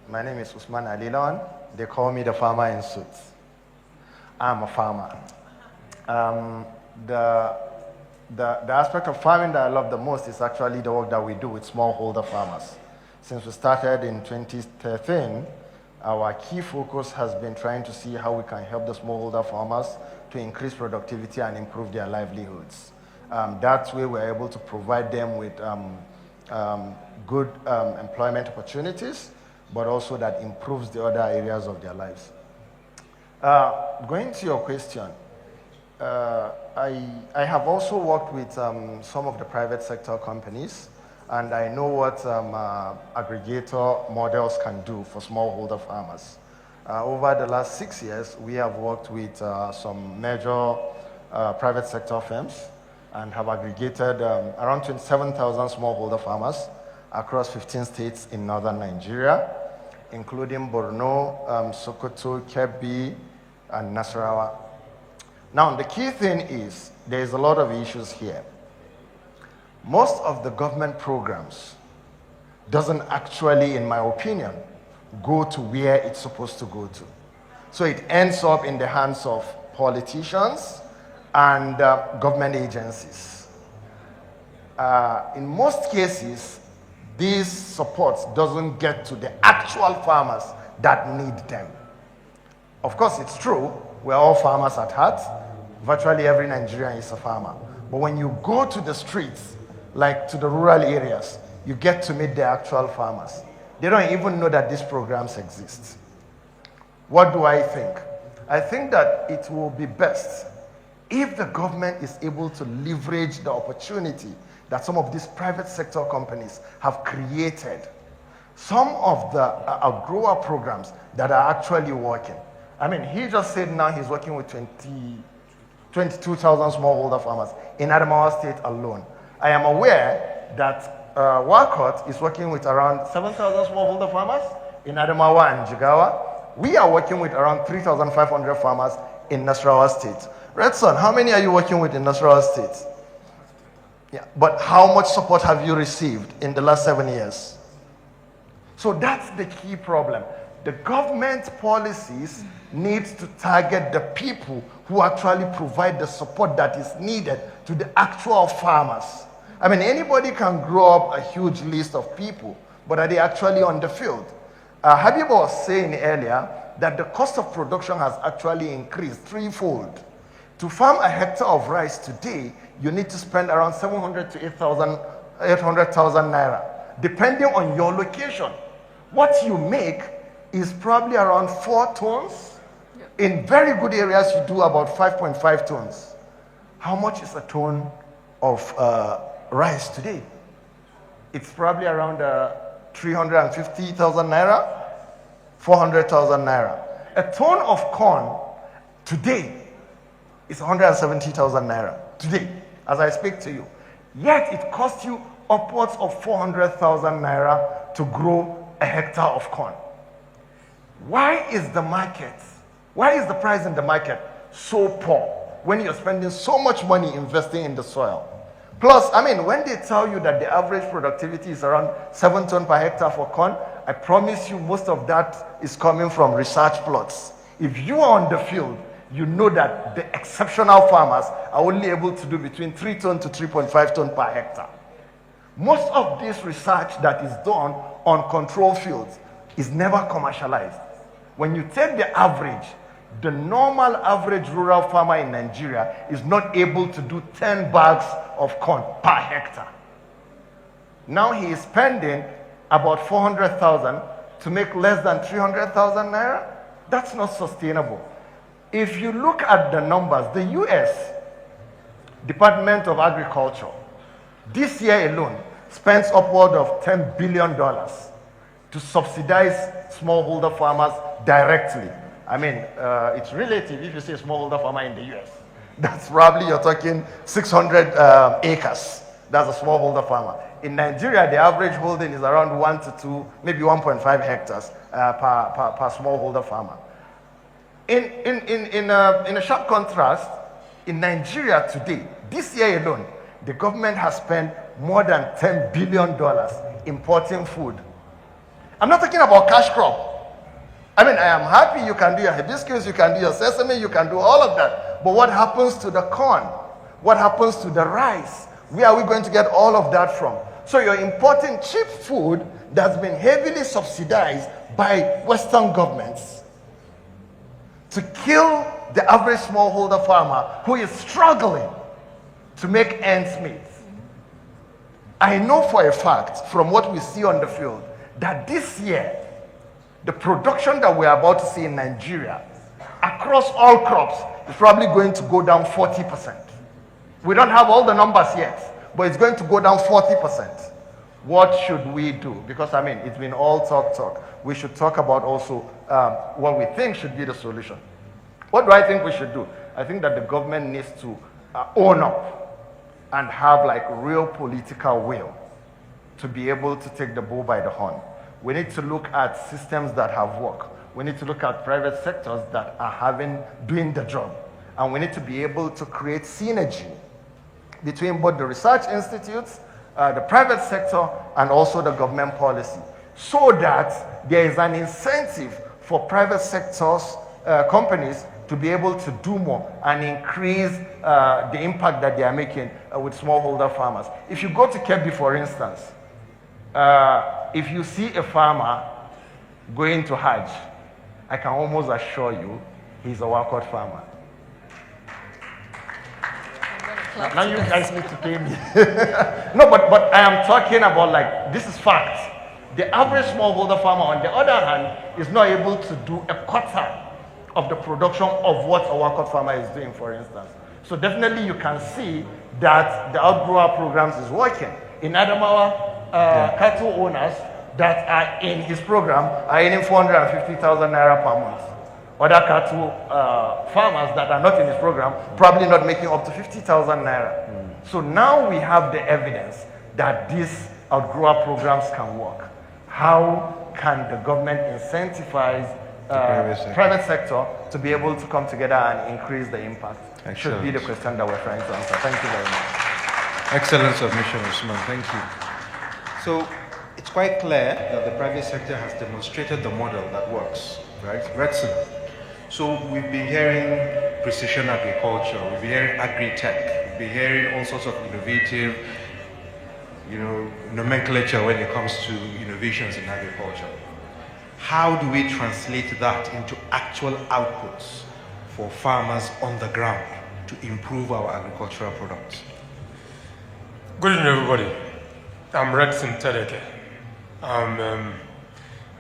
E: My name is Usman Ali Lawan. They call me the farmer in suits. I'm a farmer. The aspect of farming that I love the most is actually the work that we do with smallholder farmers. Since we started in 2013, our key focus has been trying to see how we can help the smallholder farmers to increase productivity and improve their livelihoods. That way we're able to provide them with good employment opportunities, but also that improves the other areas of their lives. Going to your question, I have also worked with some of the private sector companies, and I know what aggregator models can do for smallholder farmers. Over the last 6 years, we have worked with some major private sector firms and have aggregated around 27,000 smallholder farmers across 15 states in northern Nigeria, including Borno, Sokoto, Kebbi, and Nasarawa. Now, the key thing is there's a lot of issues here. Most of the government programs doesn't actually, in my opinion, go to where it's supposed to go to. So it ends up in the hands of politicians and government agencies. In most cases, these supports doesn't get to the actual farmers that need them. Of course, it's true, we're all farmers at heart. Virtually every Nigerian is a farmer. But when you go to the streets, like to the rural areas, you get to meet the actual farmers. They don't even know that these programs exist. What do I think? I think that it will be best if the government is able to leverage the opportunity that some of these private sector companies have created. Some of the grower programs that are actually working. I mean, he just said now he's working with 22,000 smallholder farmers in Adamawa State alone. I am aware that Wakot is working with around 7,000 smallholder farmers in Adamawa and Jigawa. We are working with around 3,500 farmers in Nasarawa State. Redson, how many are you working with in Nasarawa State? Yeah, but how much support have you received in the last 7 years? So that's the key problem. The government policies need to target the people who actually provide the support that is needed to the actual farmers. I mean, anybody can grow up a huge list of people, but are they actually on the field? Habiba was saying earlier that the cost of production has actually increased threefold. To farm a hectare of rice today, you need to spend around 700 to 800,000 naira, depending on your location. What you make is probably around 4 tons. In very good areas, you do about 5.5 tons. How much is a ton of rice today? It's probably around 350,000 naira, 400,000 naira. A ton of corn today is 170,000 naira. Today, as I speak to you. Yet it costs you upwards of 400,000 naira to grow a hectare of corn. Why is the price in the market so poor when you're spending so much money investing in the soil? Plus, I mean, when they tell you that the average productivity is around 7 tons per hectare for corn, I promise you most of that is coming from research plots. If you are on the field, you know that the exceptional farmers are only able to do between 3 tons to 3.5 tons per hectare. Most of this research that is done on control fields is never commercialized. When you take the average, the normal average rural farmer in Nigeria is not able to do 10 bags of corn per hectare. Now he is spending about 400,000 to make less than 300,000 naira. That's not sustainable. If you look at the numbers, the US Department of Agriculture this year alone spends upward of $10 billion to subsidize smallholder farmers directly. I mean, it's relative if you say smallholder farmer in the US. That's probably, you're talking 600 acres. That's a smallholder farmer. In Nigeria, the average holding is around 1 to 2, maybe 1.5 hectares per smallholder farmer. In a sharp contrast, in Nigeria today, this year alone, the government has spent more than $10 billion importing food. I'm not talking about cash crop. I mean, I am happy you can do your hibiscus, you can do your sesame, you can do all of that. But what happens to the corn? What happens to the rice? Where are we going to get all of that from? So you're importing cheap food that's been heavily subsidized by Western governments to kill the average smallholder farmer who is struggling to make ends meet. I know for a fact from what we see on the field that this year, the production that we're about to see in Nigeria across all crops is probably going to go down 40%. We don't have all the numbers yet, but it's going to go down 40%. What should we do? Because, I mean, it's been all talk. We should talk about also what we think should be the solution. What do I think we should do? I think that the government needs to own up and have like real political will to be able to take the bull by the horn. We need to look at systems that have worked. We need to look at private sectors that are doing the job. And we need to be able to create synergy between both the research institutes, the private sector, and also the government policy, so that there is an incentive for private sectors, companies, to be able to do more and increase the impact that they are making with smallholder farmers. If you go to Kebbi, for instance, if you see a farmer going to Hajj, I can almost assure you he's a workout farmer. Now you guys need to pay me. No, but I am talking about, like, this is fact. The average smallholder farmer, on the other hand, is not able to do a quarter of the production of what a workout farmer is doing, for instance. So definitely you can see that the outgrower programs is working. In Adamawa, cattle owners that are in his program are earning 450,000 naira per month. Other cattle farmers that are not in his program probably not making up to 50,000 naira. So now we have the evidence that these outgrower programs can work. How can the government incentivize private sector to be able to come together and increase the impact?
C: Excellent.
E: Should be the question that we're trying to answer. Thank you very much.
C: Excellent submission, Usman. Thank you. So it's quite clear that the private sector has demonstrated the model that works, right? Redson. So we've been hearing precision agriculture, we've been hearing agri-tech, we've been hearing all sorts of innovative, nomenclature when it comes to innovations in agriculture. How do we translate that into actual outputs for farmers on the ground to improve our agricultural products?
F: Good evening, everybody. I'm Redson Tedheke. I'm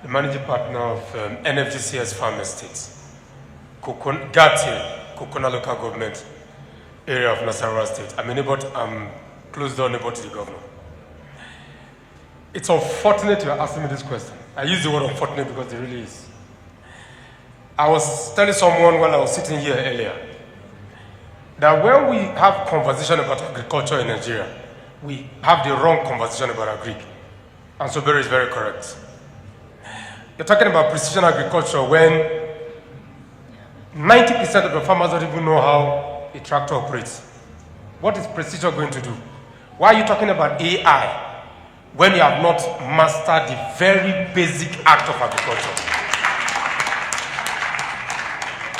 F: the managing partner of NFGCS Farm Estates, Gati, Kokona local government area of Nasarawa State. I'm close door neighbor to the governor. It's unfortunate you are asking me this question. I use the word unfortunate because it really is. I was telling someone while I was sitting here earlier that when we have conversation about agriculture in Nigeria, we have the wrong conversation about agri. And Sebore is very correct. You're talking about precision agriculture when 90% of the farmers don't even know how a tractor operates. What is precision going to do? Why are you talking about AI when you have not mastered the very basic act of agriculture?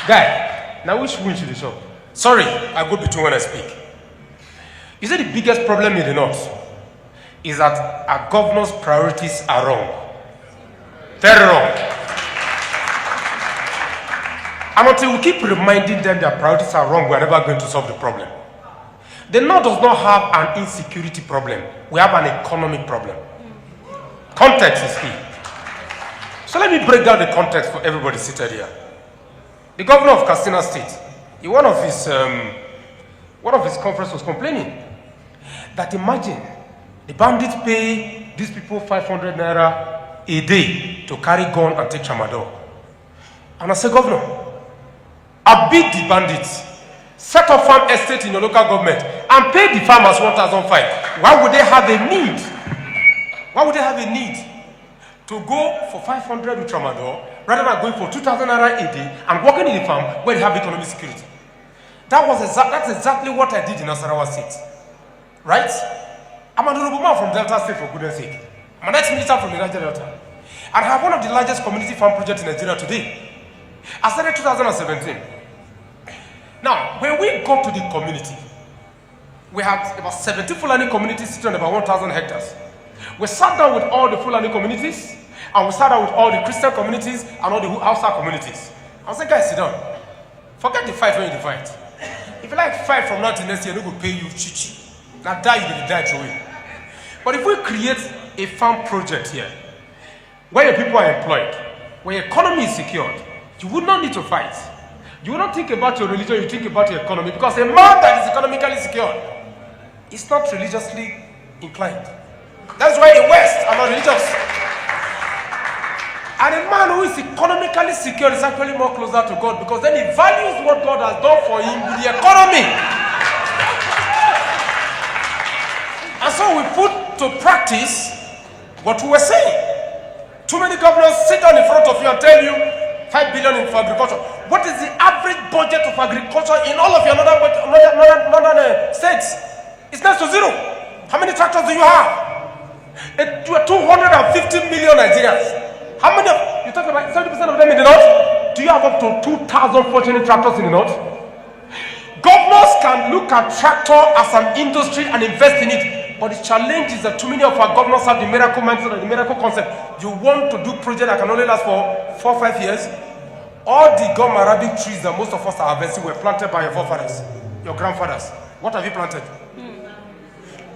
F: Guy, now which one should you shop? Sorry, I go between when I speak. You see, the biggest problem in the north is that our governor's priorities are wrong. Very wrong. And until we keep reminding them their priorities are wrong, we're never going to solve the problem. The north does not have an insecurity problem. We have an economic problem. Context is key. So let me break down the context for everybody seated here. The governor of Katsina State, in one of his conferences was complaining that imagine the bandits pay these people 500 naira a day to carry gun and take tramadol. And I said, Governor, I beat the bandits, set up farm estate in your local government and pay the farmers 1,500. Why would they have a need? Why would they have a need to go for 500 with tramadol rather than going for 2,000 naira a day and working in the farm where they have economic security? That's exactly what I did in Nasarawa State. Right? I'm an honorable man from Delta State, for goodness sake. I'm an ex-minister from the Niger Delta. And I have one of the largest community farm projects in Nigeria today. I started 2017. Now, when we got to the community, we had about 70 Fulani communities sitting on about 1,000 hectares. We sat down with all the Fulani communities, and we sat down with all the Christian communities and all the Hausa communities. I said, guys, sit down. Forget the fight when you fight. If you like fight from now to next year, they will pay you chichi. Now die, you will die away. But if we create a farm project here, where your people are employed, where your economy is secured, you would not need to fight. You will not think about your religion, you think about your economy, because a man that is economically secured is not religiously inclined. That's why the West are not religious. And a man who is economically secure is actually more closer to God, because then he values what God has done for him with the economy. And so we put to practice what we were saying. Too many governors sit down in front of you and tell you 5 billion for agriculture. What is the average budget of agriculture in all of your northern states? It's next to zero. How many tractors do you have? You are 250 million Nigerians. How many of you talking about 70% of them in the north? Do you have up to 2,000 fortunate tractors in the north? Governors can look at tractor as an industry and invest in it. But the challenge is that too many of our governors have the miracle mindset and the miracle concept. You want to do project that can only last for 4 or 5 years. All the gum Arabic trees that most of us are harvesting were planted by your forefathers, your grandfathers. What have you planted?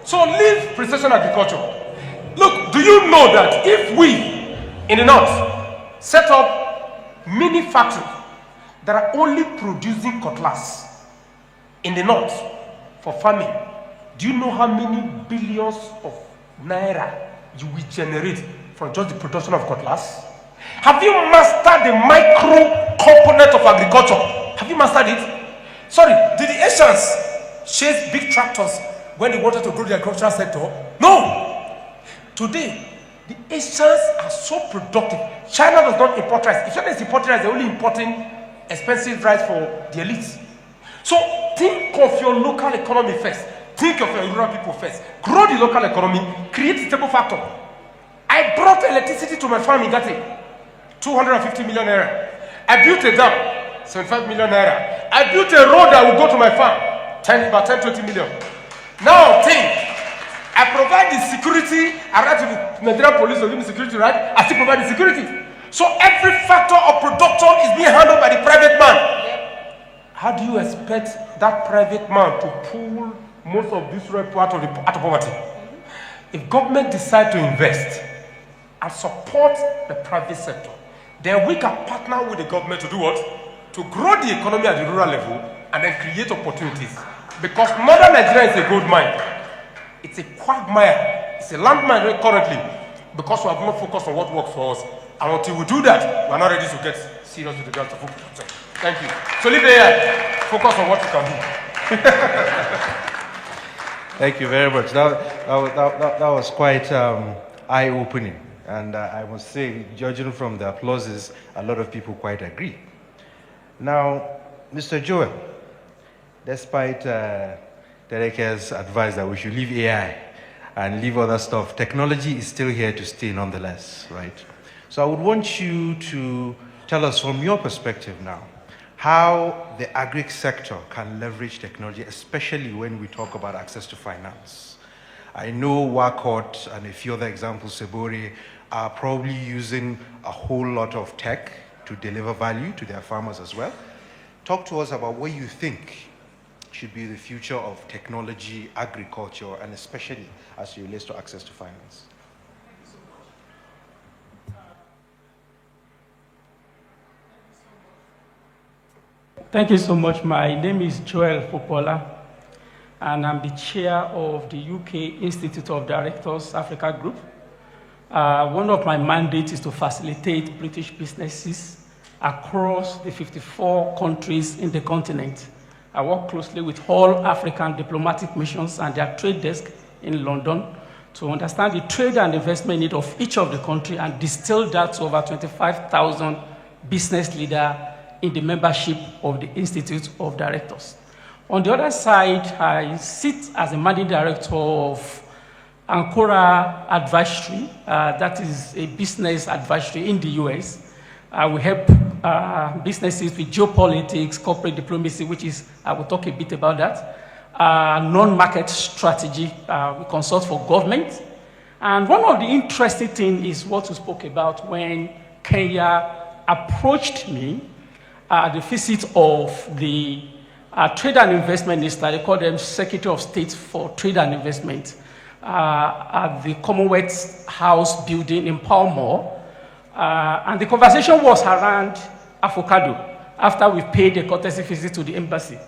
F: So leave precision agriculture. Look, do you know that if we in the north set up mini factories that are only producing cutlass in the north for farming, do you know how many billions of naira you will generate from just the production of cutlass? Have you mastered the micro component of agriculture? Have you mastered it? Sorry, did the Asians chase big tractors when they wanted to grow the agricultural sector? No. Today, the Asians are so productive. China does not import rice. If China is importing rice, they're only importing expensive rice for the elites. So think of your local economy first. Think of your rural people first. Grow the local economy, create a stable factor. I brought electricity to my farm in Gate, 250 million naira. I built a dam, 75 million naira. I built a road that will go to my farm, about 10-20 million. Now think, I provide the security. I write to the Nigerian police to give me security, right? I still provide the security. So every factor of production is being handled by the private man. How do you expect that private man to pull most of this people out of poverty? If government decide to invest and support the private sector, then we can partner with the government to do what? To grow the economy at the rural level and then create opportunities. Because northern Nigeria is a gold mine. It's a quagmire. It's a landmine currently because we have not focused on what works for us. And until we do that, we are not ready to get serious with regards to food production. Thank you. So leave AI. Focus on what you can do.
C: Thank you very much. That was quite eye-opening. And I must say, judging from the applauses, a lot of people quite agree. Now, Mr. Joel, despite Tedheke's advice that we should leave AI and leave other stuff, technology is still here to stay nonetheless, right? So I would want you to tell us from your perspective now, how the agri sector can leverage technology, especially when we talk about access to finance. I know Wakot and a few other examples, Sebore, are probably using a whole lot of tech to deliver value to their farmers as well. Talk to us about what you think should be the future of technology, agriculture, and especially as it relates to access to finance.
G: Thank you so much. My name is Joel Popoola, and I'm the chair of the UK Institute of Directors Africa Group. One of my mandates is to facilitate British businesses across the 54 countries in the continent. I work closely with all African diplomatic missions and their trade desk in London to understand the trade and investment need of each of the country and distill that to over 25,000 business leaders in the membership of the Institute of Directors. On the other side, I sit as a managing director of Ancora Advisory. That is a business advisory in the US. We help businesses with geopolitics, corporate diplomacy, which is, I will talk a bit about that, non-market strategy. We consult for government. And one of the interesting things is what we spoke about when Kenya approached me at the visit of the Trade and Investment Minister. They call them Secretary of State for Trade and Investment at the Commonwealth House building in Palmore. And the conversation was around avocado after we paid a courtesy visit to the embassy.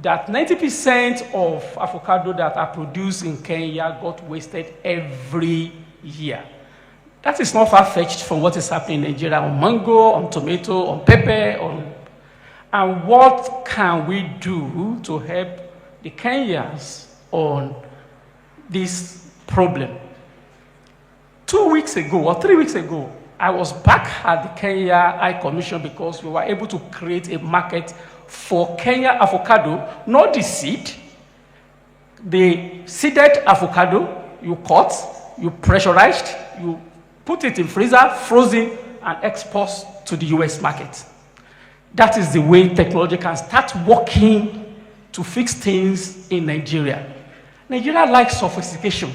G: That 90% of avocado that are produced in Kenya got wasted every year. That is not far-fetched from what is happening in Nigeria on mango, on tomato, on pepper, and what can we do to help the Kenyans on this problem? 2 weeks ago, or 3 weeks ago, I was back at the Kenya High Commission because we were able to create a market for Kenya avocado, not the seed. The seeded avocado, you cut, you pressurized, you put it in freezer, frozen, and export to the US market. That is the way technology can start working to fix things in Nigeria. Nigeria likes sophistication.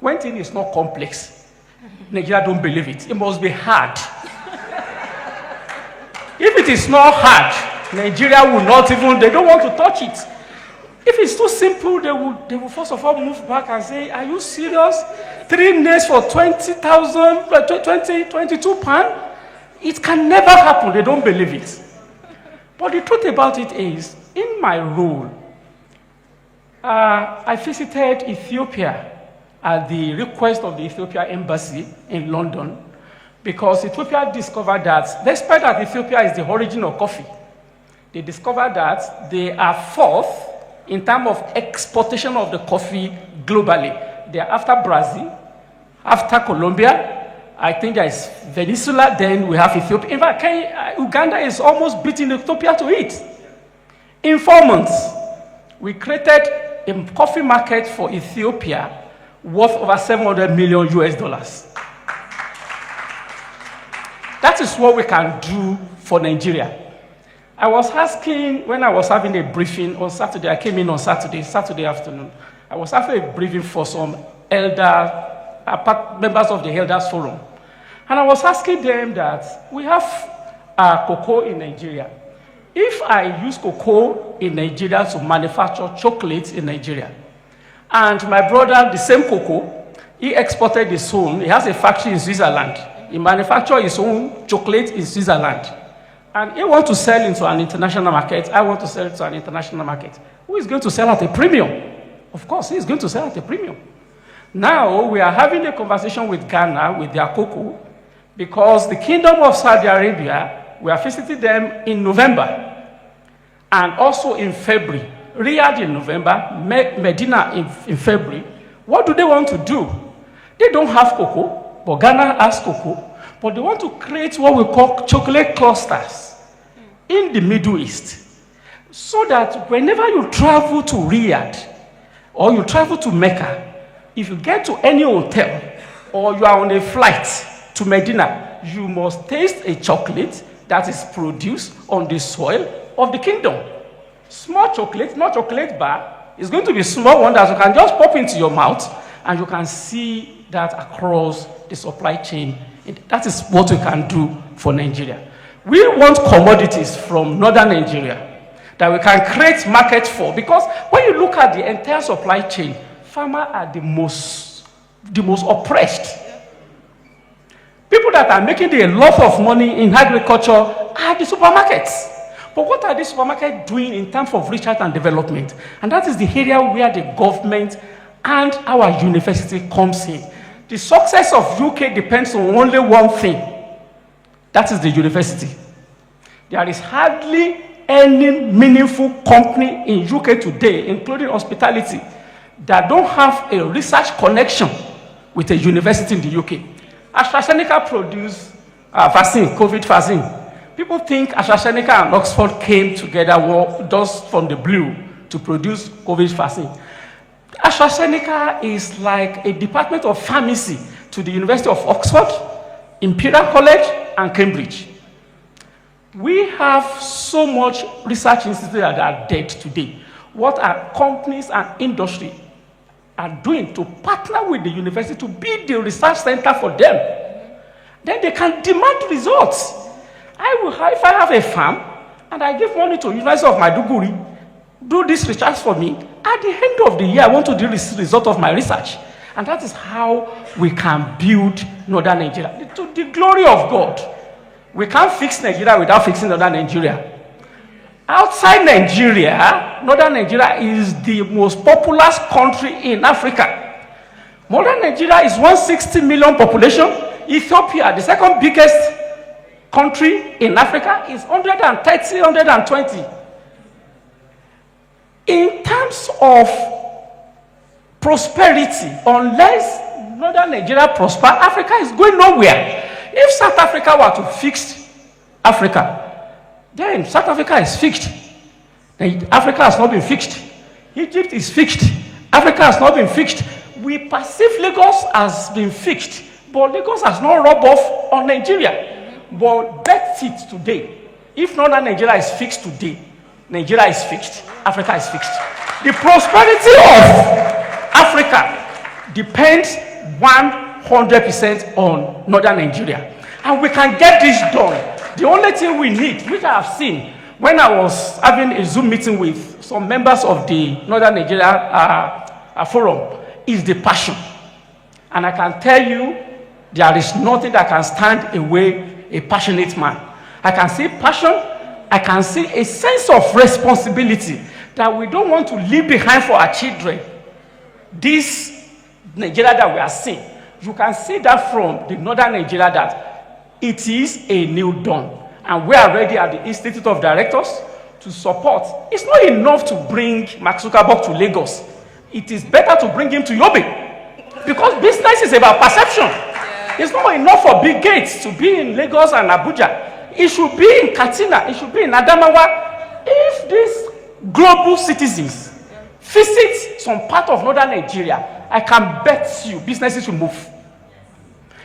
G: When thing is not complex, Nigeria don't believe it. It must be hard. If it is not hard, Nigeria will not even, they don't want to touch it. If it's too simple, they will first of all move back and say, are you serious? 3 nails for 22 pounds? It can never happen. They don't believe it. But the truth about it is, in my role, I visited Ethiopia at the request of the Ethiopia Embassy in London, because Ethiopia discovered that, despite that Ethiopia is the origin of coffee, they discovered that they are fourth in terms of exportation of the coffee globally. They are after Brazil, after Colombia, I think there is Venezuela, then we have Ethiopia. In fact, Uganda is almost beating Ethiopia to it. In 4 months, we created a coffee market for Ethiopia worth over $700 million US. That is what we can do for Nigeria. I was asking, when I was having a briefing on Saturday, I came in on Saturday afternoon. I was having a briefing for some members of the Elders Forum. And I was asking them that we have cocoa in Nigeria. If I use cocoa in Nigeria to manufacture chocolate in Nigeria, and my brother, the same cocoa, he exported his own, he has a factory in Switzerland. He manufactures his own chocolate in Switzerland. And he wants to sell into an international market. I want to sell to an international market. Who is going to sell at a premium? Of course, he is going to sell at a premium. Now, we are having a conversation with Ghana, with their cocoa, because the Kingdom of Saudi Arabia, we are visiting them in November, and also in February. Riyadh in November, Medina in February. What do they want to do? They don't have cocoa, but Ghana has cocoa. But they want to create what we call chocolate clusters in the Middle East, so that whenever you travel to Riyadh or you travel to Mecca, if you get to any hotel or you are on a flight to Medina, you must taste a chocolate that is produced on the soil of the kingdom. Small chocolate, not chocolate bar, it's going to be a small one that you can just pop into your mouth and you can see that across the supply chain. That is what we can do for Nigeria. We want commodities from northern Nigeria that we can create markets for, because when you look at the entire supply chain, farmers are the most oppressed. People that are making a lot of money in agriculture are the supermarkets. But what are the supermarkets doing in terms of research and development? And that is the area where the government and our university comes in. The success of UK depends on only one thing. That is the university. There is hardly any meaningful company in UK today, including hospitality, that don't have a research connection with a university in the UK. AstraZeneca produced vaccine, COVID vaccine. People think AstraZeneca and Oxford came together just from the blue to produce COVID vaccine. AstraZeneca is like a department of pharmacy to the University of Oxford, Imperial College, and Cambridge. We have so much research institutes that are dead today. What our companies and industry are doing to partner with the university to be the research center for them, then they can demand results. If I have a farm and I give money to the University of Maiduguri, do this research for me, at the end of the year, I want to do this result of my research. And that is how we can build northern Nigeria. To the glory of God, we can't fix Nigeria without fixing northern Nigeria. Outside Nigeria, northern Nigeria is the most populous country in Africa. Modern Nigeria is 160 million population. Ethiopia, the second biggest country in Africa, is 130, 120. In terms of prosperity, unless northern Nigeria prosper, Africa is going nowhere. If South Africa were to fix Africa, then South Africa is fixed. Africa has not been fixed. Egypt is fixed. Africa has not been fixed. We perceive Lagos has been fixed, but Lagos has not rubbed off on Nigeria. But that's it today. If northern Nigeria is fixed today, Nigeria is fixed, Africa is fixed. The prosperity of Africa depends 100% on northern Nigeria. And we can get this done. The only thing we need, which I have seen when I was having a Zoom meeting with some members of the Northern Nigeria Forum, is the passion. And I can tell you, there is nothing that can stand away a passionate man. I can see passion, I can see a sense of responsibility that we don't want to leave behind for our children. This Nigeria that we are seeing, you can see that from the Northern Nigeria that it is a new dawn. And we are ready at the Institute of Directors to support. It's not enough to bring Mark Zuckerberg to Lagos. It is better to bring him to Yobe. Because business is about perception. It's not enough for Bill Gates to be in Lagos and Abuja. It should be in Katsina. It should be in Adamawa. If these global citizens visit some part of northern Nigeria, I can bet you businesses will move.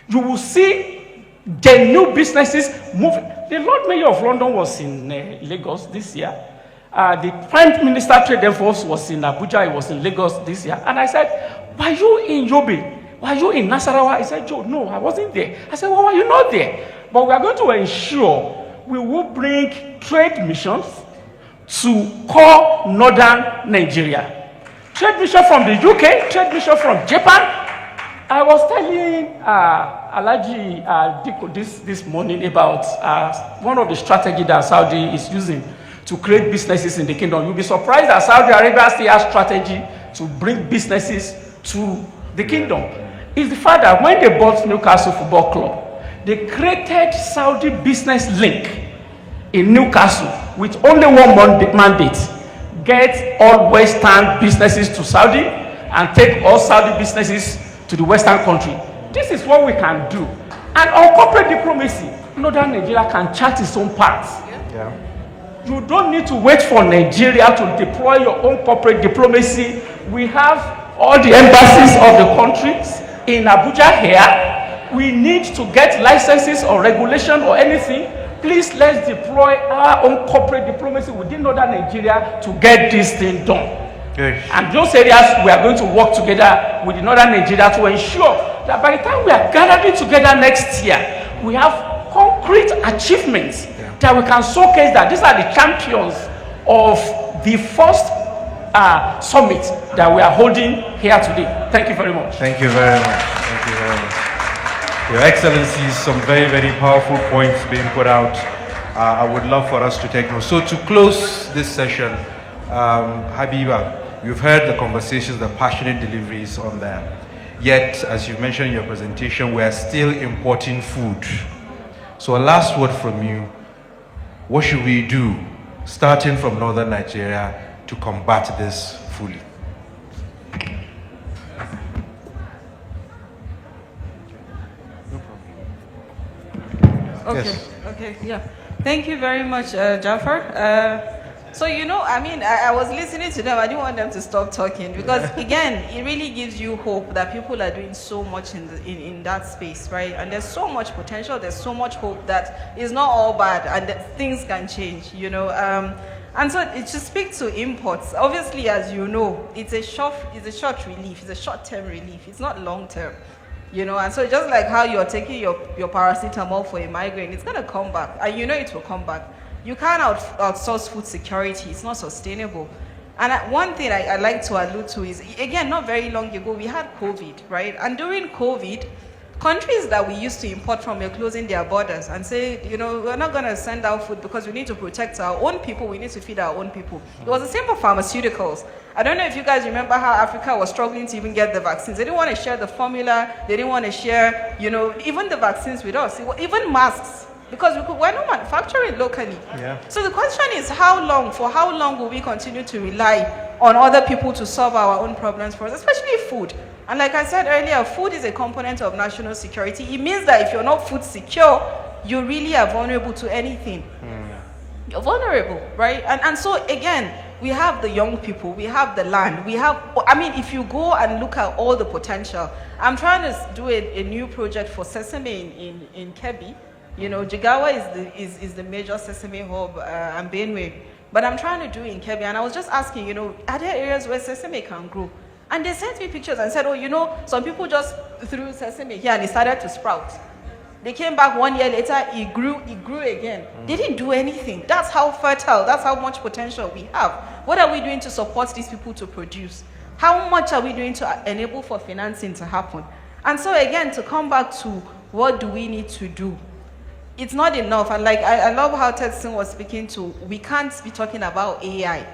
G: You will see the new businesses moving. The Lord Mayor of London was in Lagos this year. The Prime Minister Trade Enforce was in Abuja. He was in Lagos this year. And I said, were you in Yobe? Were you in Nasarawa? He said, Joe, no, I wasn't there. I said, well, why are you not there? But we are going to ensure we will bring trade missions to core northern Nigeria. Trade mission from the UK, trade mission from Japan. I was telling Alaji Diko this morning about one of the strategies that Saudi is using to create businesses in the kingdom. You'll be surprised that Saudi Arabia still has strategy to bring businesses to the kingdom. It's the fact that when they bought Newcastle Football Club, they created Saudi Business Link in Newcastle with only one mandate: get all Western businesses to Saudi and take all Saudi businesses to the Western country. This is what we can do. And on corporate diplomacy, Northern Nigeria can chart its own path. Yeah. You don't need to wait for Nigeria to deploy your own corporate diplomacy. We have all the embassies of the countries in Abuja here. We need to get licenses or regulation or anything. Please, let's deploy our own corporate diplomacy within Northern Nigeria to get this thing done. And those areas we are going to work together with the Northern Nigeria to ensure that by the time we are gathering together next year, we have concrete achievements that we can showcase that these are the champions of the first summit that we are holding here today. Thank you very much.
C: Thank you very much. Thank you very much. Your Excellencies, some very, very powerful points being put out. I would love for us to take note. So to close this session, Habiba, you've heard the conversations, the passionate deliveries on there. Yet, as you mentioned in your presentation, we are still importing food. So a last word from you. What should we do, starting from northern Nigeria, to combat this fully?
B: Okay,
C: yes.
B: Okay, yeah. Thank you very much, Jafar. So, I was listening to them. I didn't want them to stop talking because, again, it really gives you hope that people are doing so much in that space, right? And there's so much potential. There's so much hope that it's not all bad and that things can change, And so to speak to imports, obviously, as you know, it's a short relief. It's a short-term relief. It's not long-term. And so just like how you're taking your paracetamol for a migraine, it's going to come back, and it will come back. You can't outsource food security. It's not sustainable. And one thing I'd like to allude to is, again, not very long ago, we had COVID, right? And during COVID, countries that we used to import from were closing their borders and say, we're not going to send out food because we need to protect our own people. We need to feed our own people. It was the same for pharmaceuticals. I don't know if you guys remember how Africa was struggling to even get the vaccines. They didn't want to share the formula. They didn't want to share, even the vaccines with us. Even masks. Because we're not manufacturing locally. Yeah. So the question is, for how long will we continue to rely on other people to solve our own problems for us, especially food? And like I said earlier, food is a component of national security. It means that if you're not food secure, you really are vulnerable to anything. You're vulnerable, right? And so again, we have the young people, we have the land, if you go and look at all the potential, I'm trying to do a new project for sesame in Kebbi. Jigawa is the major sesame hub, and Benue. But I'm trying to do in Kebbi, and I was just asking, are there areas where sesame can grow? And they sent me pictures and said, oh, you know, some people just threw sesame here and it started to sprout. They came back 1 year later, it grew again. They didn't do anything. That's how fertile, that's how much potential we have. What are we doing to support these people to produce? How much are we doing to enable for financing to happen? And so again, to come back to what do we need to do? It's not enough. And like, I love how Redson was speaking to, we can't be talking about AI.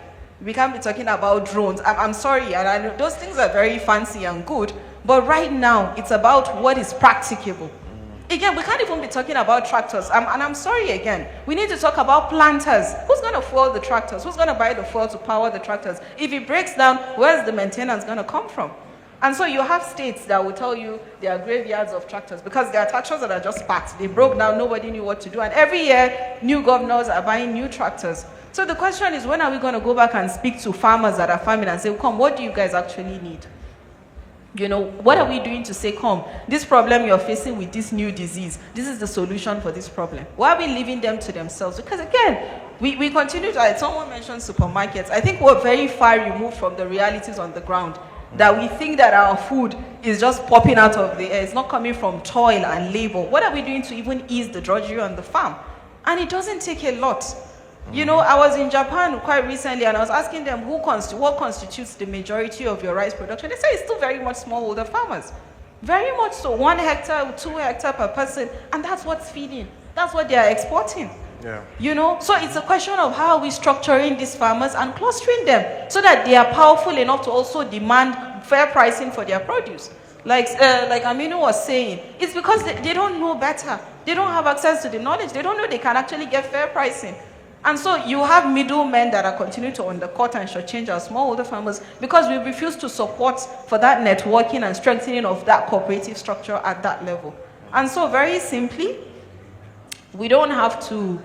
B: We can't be talking about drones. I'm sorry, and I know those things are very fancy and good, but right now, it's about what is practicable. Again, we can't even be talking about tractors. And I'm sorry again. We need to talk about planters. Who's going to fuel the tractors? Who's going to buy the fuel to power the tractors? If it breaks down, where's the maintenance going to come from? And so you have states that will tell you there are graveyards of tractors because there are tractors that are just parked. They broke down, nobody knew what to do. And every year, new governors are buying new tractors. So the question is, when are we going to go back and speak to farmers that are farming and say, come, what do you guys actually need? You know, what are we doing to say, come, this problem you're facing with this new disease, this is the solution for this problem? Why are we leaving them to themselves? Because again, we continue to, someone mentioned supermarkets. I think we're very far removed from the realities on the ground, that we think that our food is just popping out of the air. It's not coming from toil and labor. What are we doing to even ease the drudgery on the farm? And it doesn't take a lot. You know, I was in Japan quite recently and I was asking them what constitutes the majority of your rice production. They say it's still very much smallholder farmers. Very much so. 1 hectare, 2 hectares per person, and that's what's feeding. That's what they are exporting. Yeah. You know, so it's a question of how are we structuring these farmers and clustering them so that they are powerful enough to also demand fair pricing for their produce. Like Aminu was saying, it's because they don't know better. They don't have access to the knowledge. They don't know they can actually get fair pricing. And so you have middlemen that are continuing to undercut and shortchange our smallholder farmers because we refuse to support for that networking and strengthening of that cooperative structure at that level. And so very simply, we don't have to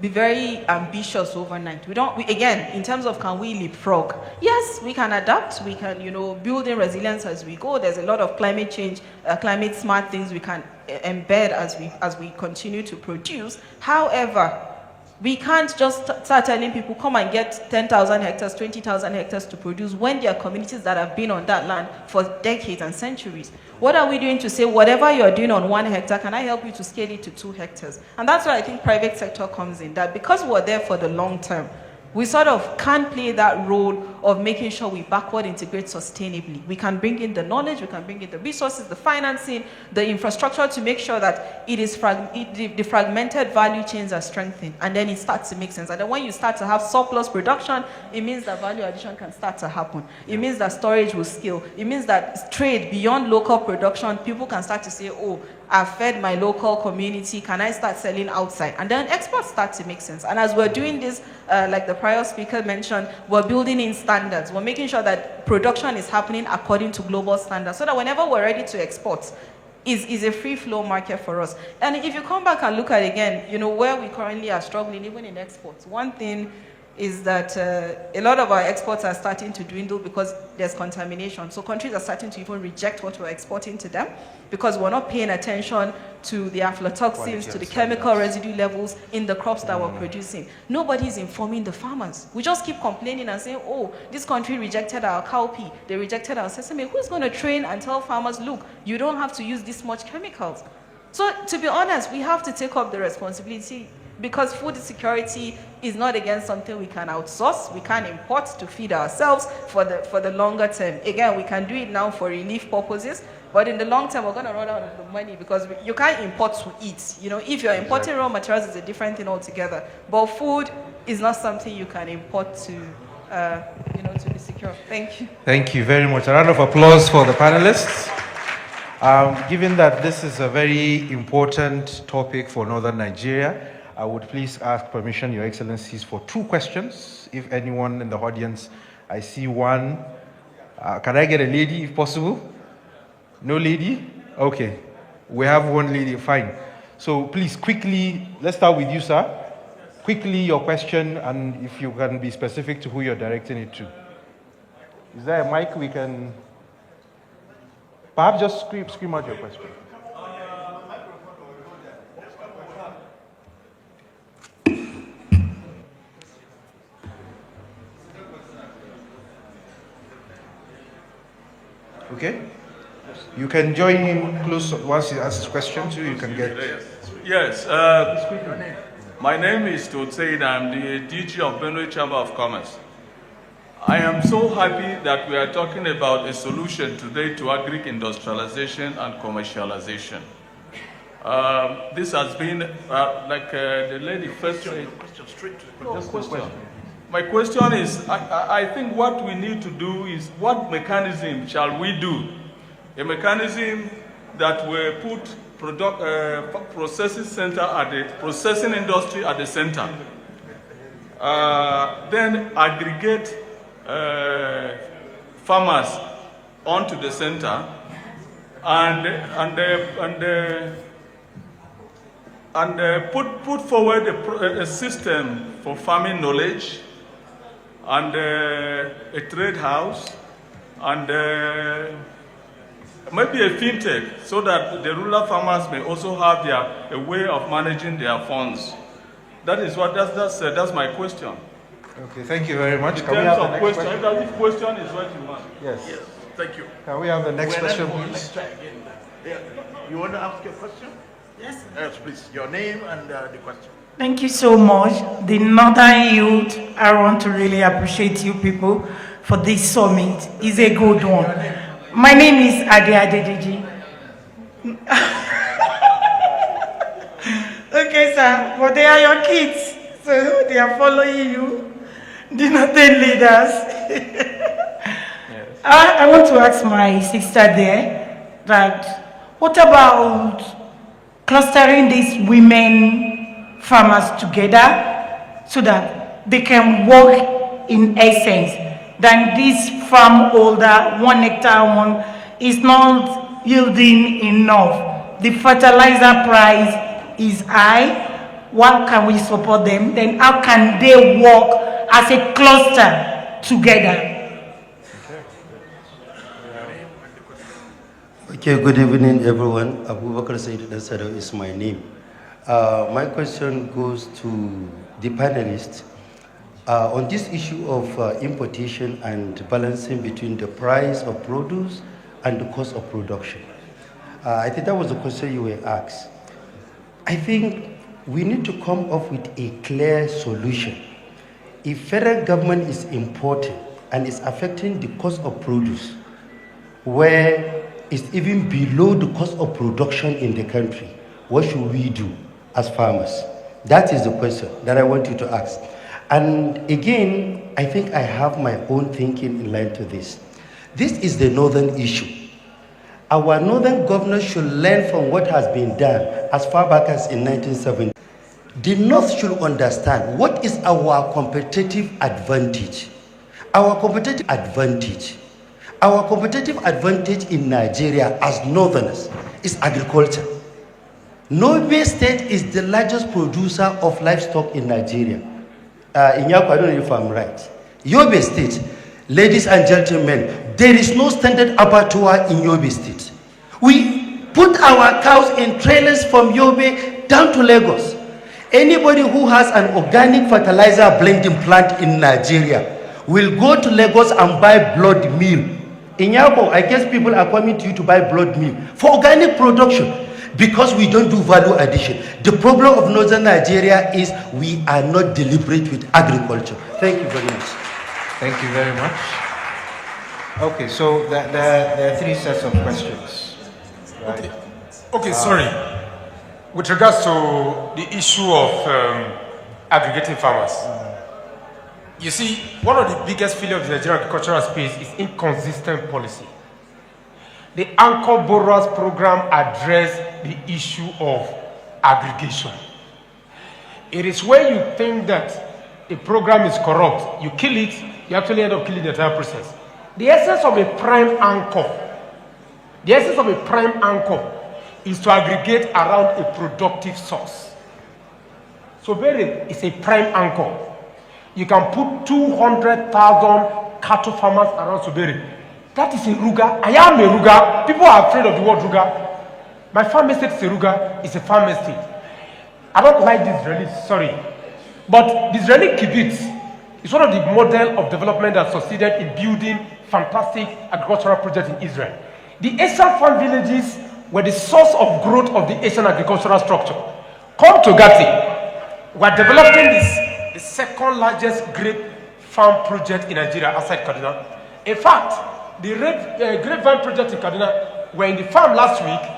B: be very ambitious overnight. Again, in terms of can we leapfrog? Yes, we can adapt. We can, build in resilience as we go. There's a lot of climate change, climate smart things we can embed as we continue to produce. However, we can't just start telling people, come and get 10,000 hectares, 20,000 hectares to produce when there are communities that have been on that land for decades and centuries. What are we doing to say, whatever you're doing on 1 hectare, can I help you to scale it to 2 hectares? And that's where I think private sector comes in, that because we're there for the long term, we sort of can play that role of making sure we backward integrate sustainably. We can bring in the knowledge, we can bring in the resources, the financing, the infrastructure to make sure that the fragmented value chains are strengthened, and then it starts to make sense. And then when you start to have surplus production, it means that value addition can start to happen. It means that storage will scale. It means that trade beyond local production, people can start to say, oh, I've fed my local community, can I start selling outside? And then exports start to make sense. And as we're doing this, like the prior speaker mentioned, we're building in standards. We're making sure that production is happening according to global standards so that whenever we're ready to export, is a free flow market for us. And if you come back and look at again, where we currently are struggling, even in exports, one thing is that a lot of our exports are starting to dwindle because there's contamination. So countries are starting to even reject what we're exporting to them because we're not paying attention to the aflatoxins, to the chemical residue levels in the crops that we're producing. Nobody's informing the farmers. We just keep complaining and saying, oh, this country rejected our cowpea, they rejected our sesame. Who's going to train and tell farmers, look, you don't have to use this much chemicals? So to be honest, we have to take up the responsibility because food security is not again something we can outsource. We can import to feed ourselves for the longer term. Again, we can do it now for relief purposes, but in the long term, we're going to run out of the money because you can't import to eat. If you're importing raw materials, it's a different thing altogether. But food is not something you can import to be secure. Thank you.
C: Thank you very much. A round of applause for the panelists. Given that this is a very important topic for Northern Nigeria, I would please ask permission, Your Excellencies, for 2 questions. If anyone in the audience, I see one. Can I get a lady if possible? No lady? Okay. We have one lady, fine. So please, quickly, let's start with you, sir. Quickly, your question, and if you can be specific to who you're directing it to. Is there a mic we can... Perhaps just scream out your question. Okay? You can join him close once he asks his question too. You can get.
H: Yes. My name is Tedheke. I'm the DG of Benue Chamber of Commerce. I am so happy that we are talking about a solution today to agri-industrialization and commercialization. This has been like the lady first. Question. My question is, I think what we need to do is, what mechanism shall we do? A mechanism that will put processing center at the processing industry at the center. Then aggregate farmers onto the center, and put forward a system for farming knowledge, and a trade house, and maybe a fintech, so that the rural farmers may also have a way of managing their funds. That is what that's my question.
C: Okay, thank you very much.
H: In terms of question, if that question is what you want.
C: Yes.
A: Yes, thank you.
C: Can we have the next question, please?
A: Let's try again. Yeah. You want to ask your question?
I: Yes.
A: Yes, please. Your name and the question.
I: Thank you so much. The Northern Youth, I want to really appreciate you people for this summit. It's a good one. My name is Adediji. Okay, sir, but they are your kids, so they are following you. The Northern leaders. Yes. I want to ask my sister there that what about clustering these women farmers together so that they can work in essence? Then this farm holder, 1 hectare one, is not yielding enough. The fertilizer price is high. What can we support them? Then how can they work as a cluster together?
J: Okay, good evening, everyone. Abubakar Said Dasado is my name. My question goes to the panelists. On this issue of importation and balancing between the price of produce and the cost of production. I think that was the question you were asked. I think we need to come up with a clear solution. If federal government is importing and is affecting the cost of produce, where it's even below the cost of production in the country, what should we do as farmers? That is the question that I want you to ask. And again, I think I have my own thinking in line to this. This is the northern issue. Our northern governors should learn from what has been done as far back as in 1970. The north should understand what is our competitive advantage. Our competitive advantage in Nigeria as northerners is agriculture. Yobe State is the largest producer of livestock in Nigeria. Nyako, I don't know if I'm right. Yobe State, ladies and gentlemen, there is no standard abattoir in Yobe State. We put our cows in trailers from Yobe down to Lagos. Anybody who has an organic fertilizer blending plant in Nigeria will go to Lagos and buy blood meal. In Nyako, I guess people are coming to you to buy blood meal for organic production. Because we don't do value addition. The problem of northern Nigeria is we are not deliberate with agriculture. Thank you very much.
C: Thank you very much. Okay, so there are 3 sets of questions. Right?
F: Okay, sorry. With regards to the issue of aggregating farmers, you see, one of the biggest failures of the Nigerian agricultural space is inconsistent policy. The Anchor Borrowers Program addressed the issue of aggregation. It is where you think that a program is corrupt, you kill it, you actually end up killing the entire process. The essence of a prime anchor is to aggregate around a productive source. So Sebore is a prime anchor. You can put 200,000 cattle farmers around Sebore. That is a Ruga. I am a Ruga. People are afraid of the word Ruga. My farm estate is a Ruga. It's a farm estate. I don't like the Israelis, sorry. But the Israeli kibbutz is one of the model of development that succeeded in building fantastic agricultural project in Israel. The Asian farm villages were the source of growth of the Asian agricultural structure. Come to Gati, we're developing the second largest grape farm project in Nigeria outside Kaduna. In fact, the grapevine project in Kaduna were in the farm last week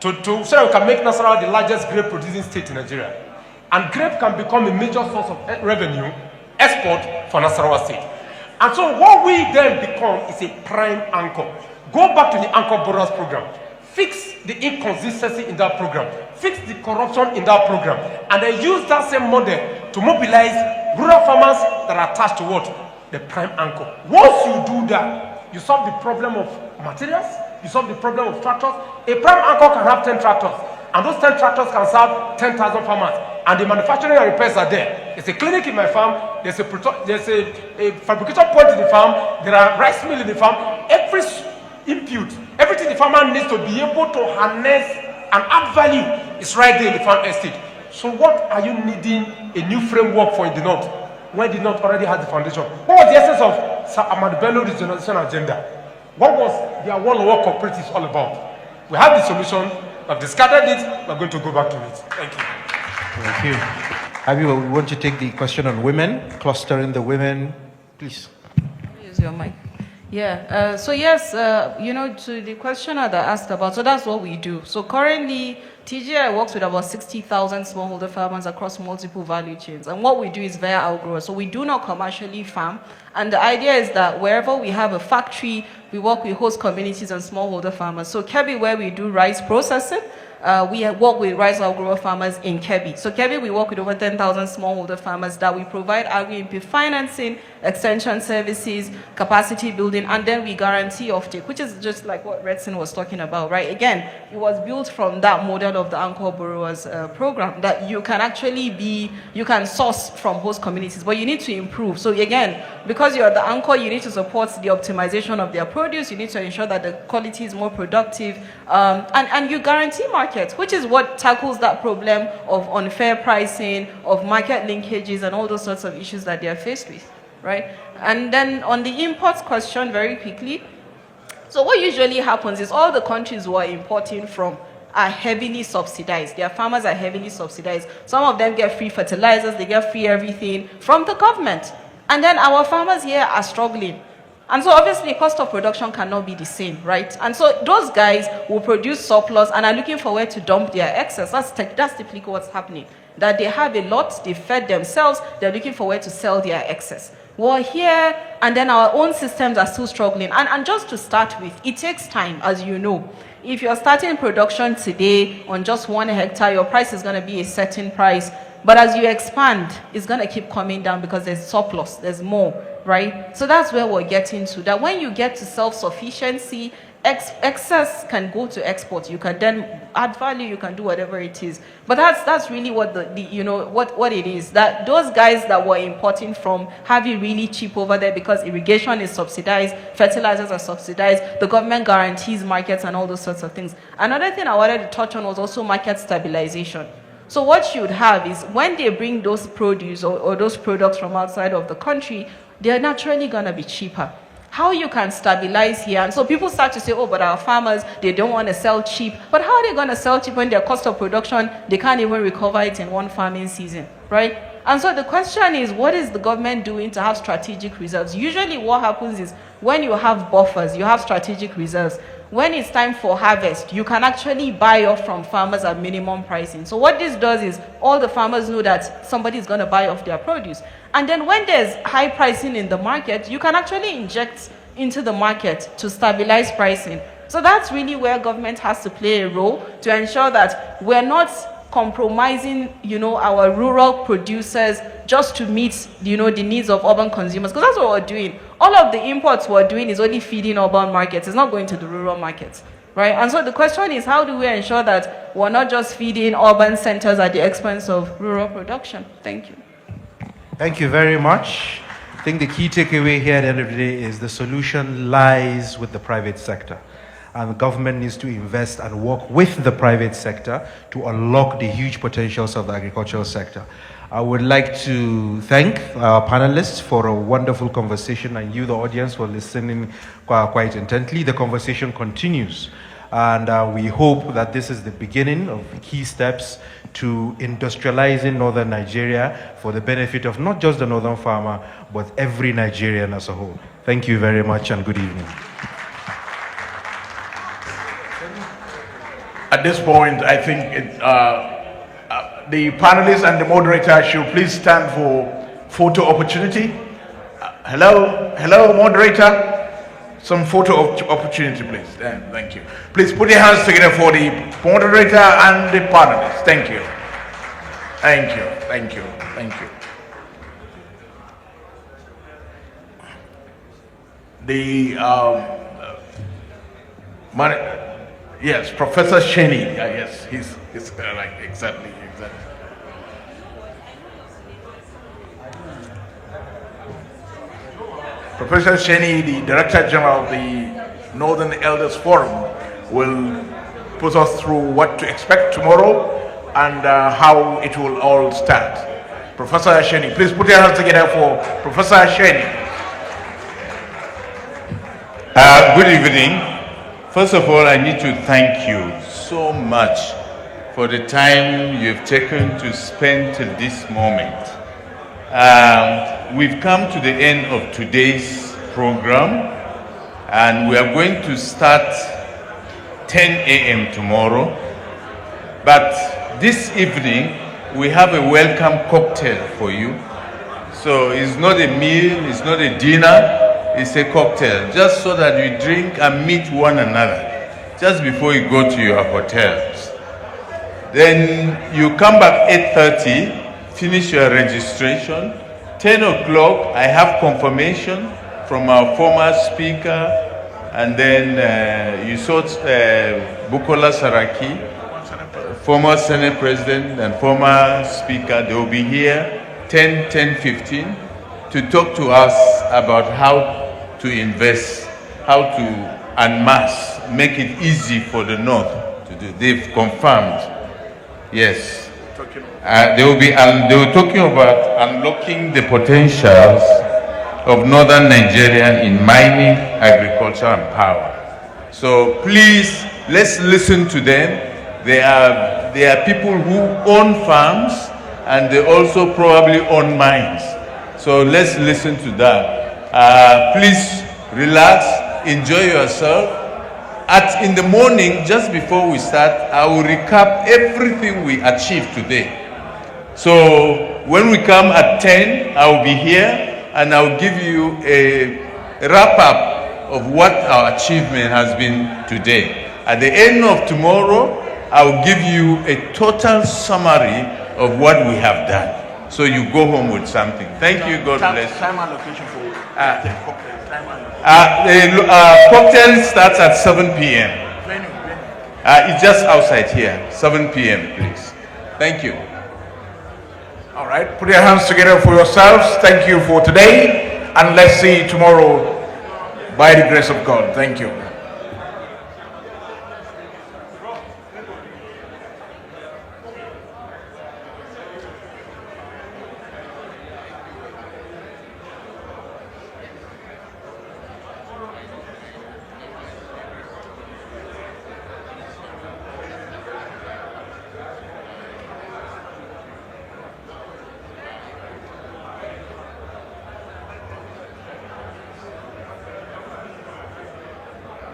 F: so that we can make Nasarawa the largest grape producing state in Nigeria. And grape can become a major source of revenue, export for Nasarawa state. And so what we then become is a prime anchor. Go back to the anchor borrowers program. Fix the inconsistency in that program. Fix the corruption in that program. And then use that same model to mobilize rural farmers that are attached to what? The prime anchor. Once you do that, you solve the problem of materials, you solve the problem of tractors. A prime anchor can have 10 tractors, and those 10 tractors can serve 10,000 farmers. And the manufacturing and repairs are there. There's a clinic in my farm, there's a fabrication point in the farm, there are rice mills in the farm. Every input, everything the farmer needs to be able to harness and add value is right there in the farm estate. So what are you needing a new framework for in the North, when the North already has the foundation? What was the essence of Sir Ahmad Bello's regionalization agenda? What was the one-on-one cooperatives all about? We have the solution, I've discarded it, we're going to go back to it. Thank you.
C: Thank you. Habiba, we want to take the question on women, clustering the women. Please.
B: Use your mic. Yeah, so yes, to the questioner that asked about, so that's what we do. So currently, TGI works with about 60,000 smallholder farmers across multiple value chains. And what we do is via outgrowers. So we do not commercially farm. And the idea is that wherever we have a factory, we work with host communities and smallholder farmers. So Kebbi, where we do rice processing, we work with rice outgrower farmers in Kebbi. So Kebbi, we work with over 10,000 smallholder farmers that we provide agri-input financing, extension services, capacity building, and then we guarantee offtake, which is just like what Redson was talking about, right? Again, it was built from that model of the Anchor Borrowers program, that you can actually you can source from host communities, but you need to improve. So again, because you're the anchor, you need to support the optimization of their produce, you need to ensure that the quality is more productive, and you guarantee markets, which is what tackles that problem of unfair pricing, of market linkages, and all those sorts of issues that they are faced with, right? And then on the imports question, very quickly, so what usually happens is all the countries who are importing from are heavily subsidized. Their farmers are heavily subsidized. Some of them get free fertilizers, they get free everything from the government. And then our farmers here are struggling. And so obviously cost of production cannot be the same, right? And so those guys will produce surplus and are looking for where to dump their excess. That's typically what's happening. That they have a lot, they fed themselves, they're looking for where to sell their excess. We're here, and then our own systems are still struggling. And just to start with, it takes time, as you know. If you're starting production today on just 1 hectare, your price is going to be a certain price. But as you expand, it's going to keep coming down because there's surplus, there's more, right? So that's where we're getting to. That when you get to self-sufficiency, excess can go to export. You can then add value, you can do whatever it is. But that's really what what it is. That those guys that were importing from have it really cheap over there because irrigation is subsidized, fertilizers are subsidized, the government guarantees markets and all those sorts of things. Another thing I wanted to touch on was also market stabilization. So what you would have is when they bring those produce or those products from outside of the country, they're naturally going to be cheaper. How you can stabilize here, and so people start to say, oh, but our farmers, they don't want to sell cheap. But how are they going to sell cheap when their cost of production, they can't even recover it in one farming season, right? And so the question is, what is the government doing to have strategic reserves? Usually what happens is when you have buffers, you have strategic reserves. When it's time for harvest, you can actually buy off from farmers at minimum pricing. So what this does is all the farmers know that somebody is going to buy off their produce. And then when there's high pricing in the market, you can actually inject into the market to stabilize pricing. So that's really where government has to play a role to ensure that we're not compromising, our rural producers just to meet, the needs of urban consumers. Because that's what we're doing. All of the imports we're doing is only feeding urban markets. It's not going to the rural markets, right? And so the question is, how do we ensure that we're not just feeding urban centers at the expense of rural production? Thank you.
C: Thank you very much. I think the key takeaway here at the end of the day is the solution lies with the private sector. And the government needs to invest and work with the private sector to unlock the huge potentials of the agricultural sector. I would like to thank our panelists for a wonderful conversation, and you, the audience, for listening quite intently. The conversation continues, and we hope that this is the beginning of key steps to industrializing northern Nigeria for the benefit of not just the northern farmer, but every Nigerian as a whole. Thank you very much, and good evening.
A: At this point, I think the panelists and the moderator should please stand for photo opportunity. Hello, moderator. Some photo opportunity, please. Thank you. Please put your hands together for the moderator and the panelists. Thank you. Thank you. Thank you. Thank you. The yes, Professor Sheni. Yes, he's right. Exactly. Professor Sheni, the Director General of the Northern Elders Forum, will put us through what to expect tomorrow and how it will all start. Professor Sheni, please put your hands together for Professor Sheni.
K: Good evening. First of all, I need to thank you so much for the time you've taken to spend till this moment. We've come to the end of today's program, and we are going to start 10 a.m. tomorrow. But this evening, we have a welcome cocktail for you. So it's not a meal, it's not a dinner, it's a cocktail, just so that you drink and meet one another just before you go to your hotels. Then you come back 8:30, finish your registration. 10 o'clock, I have confirmation from our former speaker, and then you saw Bukola Saraki, former Senate President and former Speaker. They will be here 10:15 to talk to us about how to invest, how to en masse, make it easy for the North to do. They've confirmed, yes. They were talking about unlocking the potentials of northern Nigeria in mining, agriculture, and power. So please, let's listen to them. They are people who own farms, and they also probably own mines. So let's listen to that. Please relax, enjoy yourself. In the morning, just before we start, I will recap everything we achieved today. So when we come at 10, I will be here and I will give you a wrap-up of what our achievement has been today. At the end of tomorrow, I will give you a total summary of what we have done. So you go home with something. Thank you. God bless you.
A: Time and location for
K: cocktail starts at 7 p.m. It's just outside here. 7 p.m. please. Thank you.
A: All right, put your hands together for yourselves. Thank you for today, and let's see you tomorrow by the grace of God. Thank you.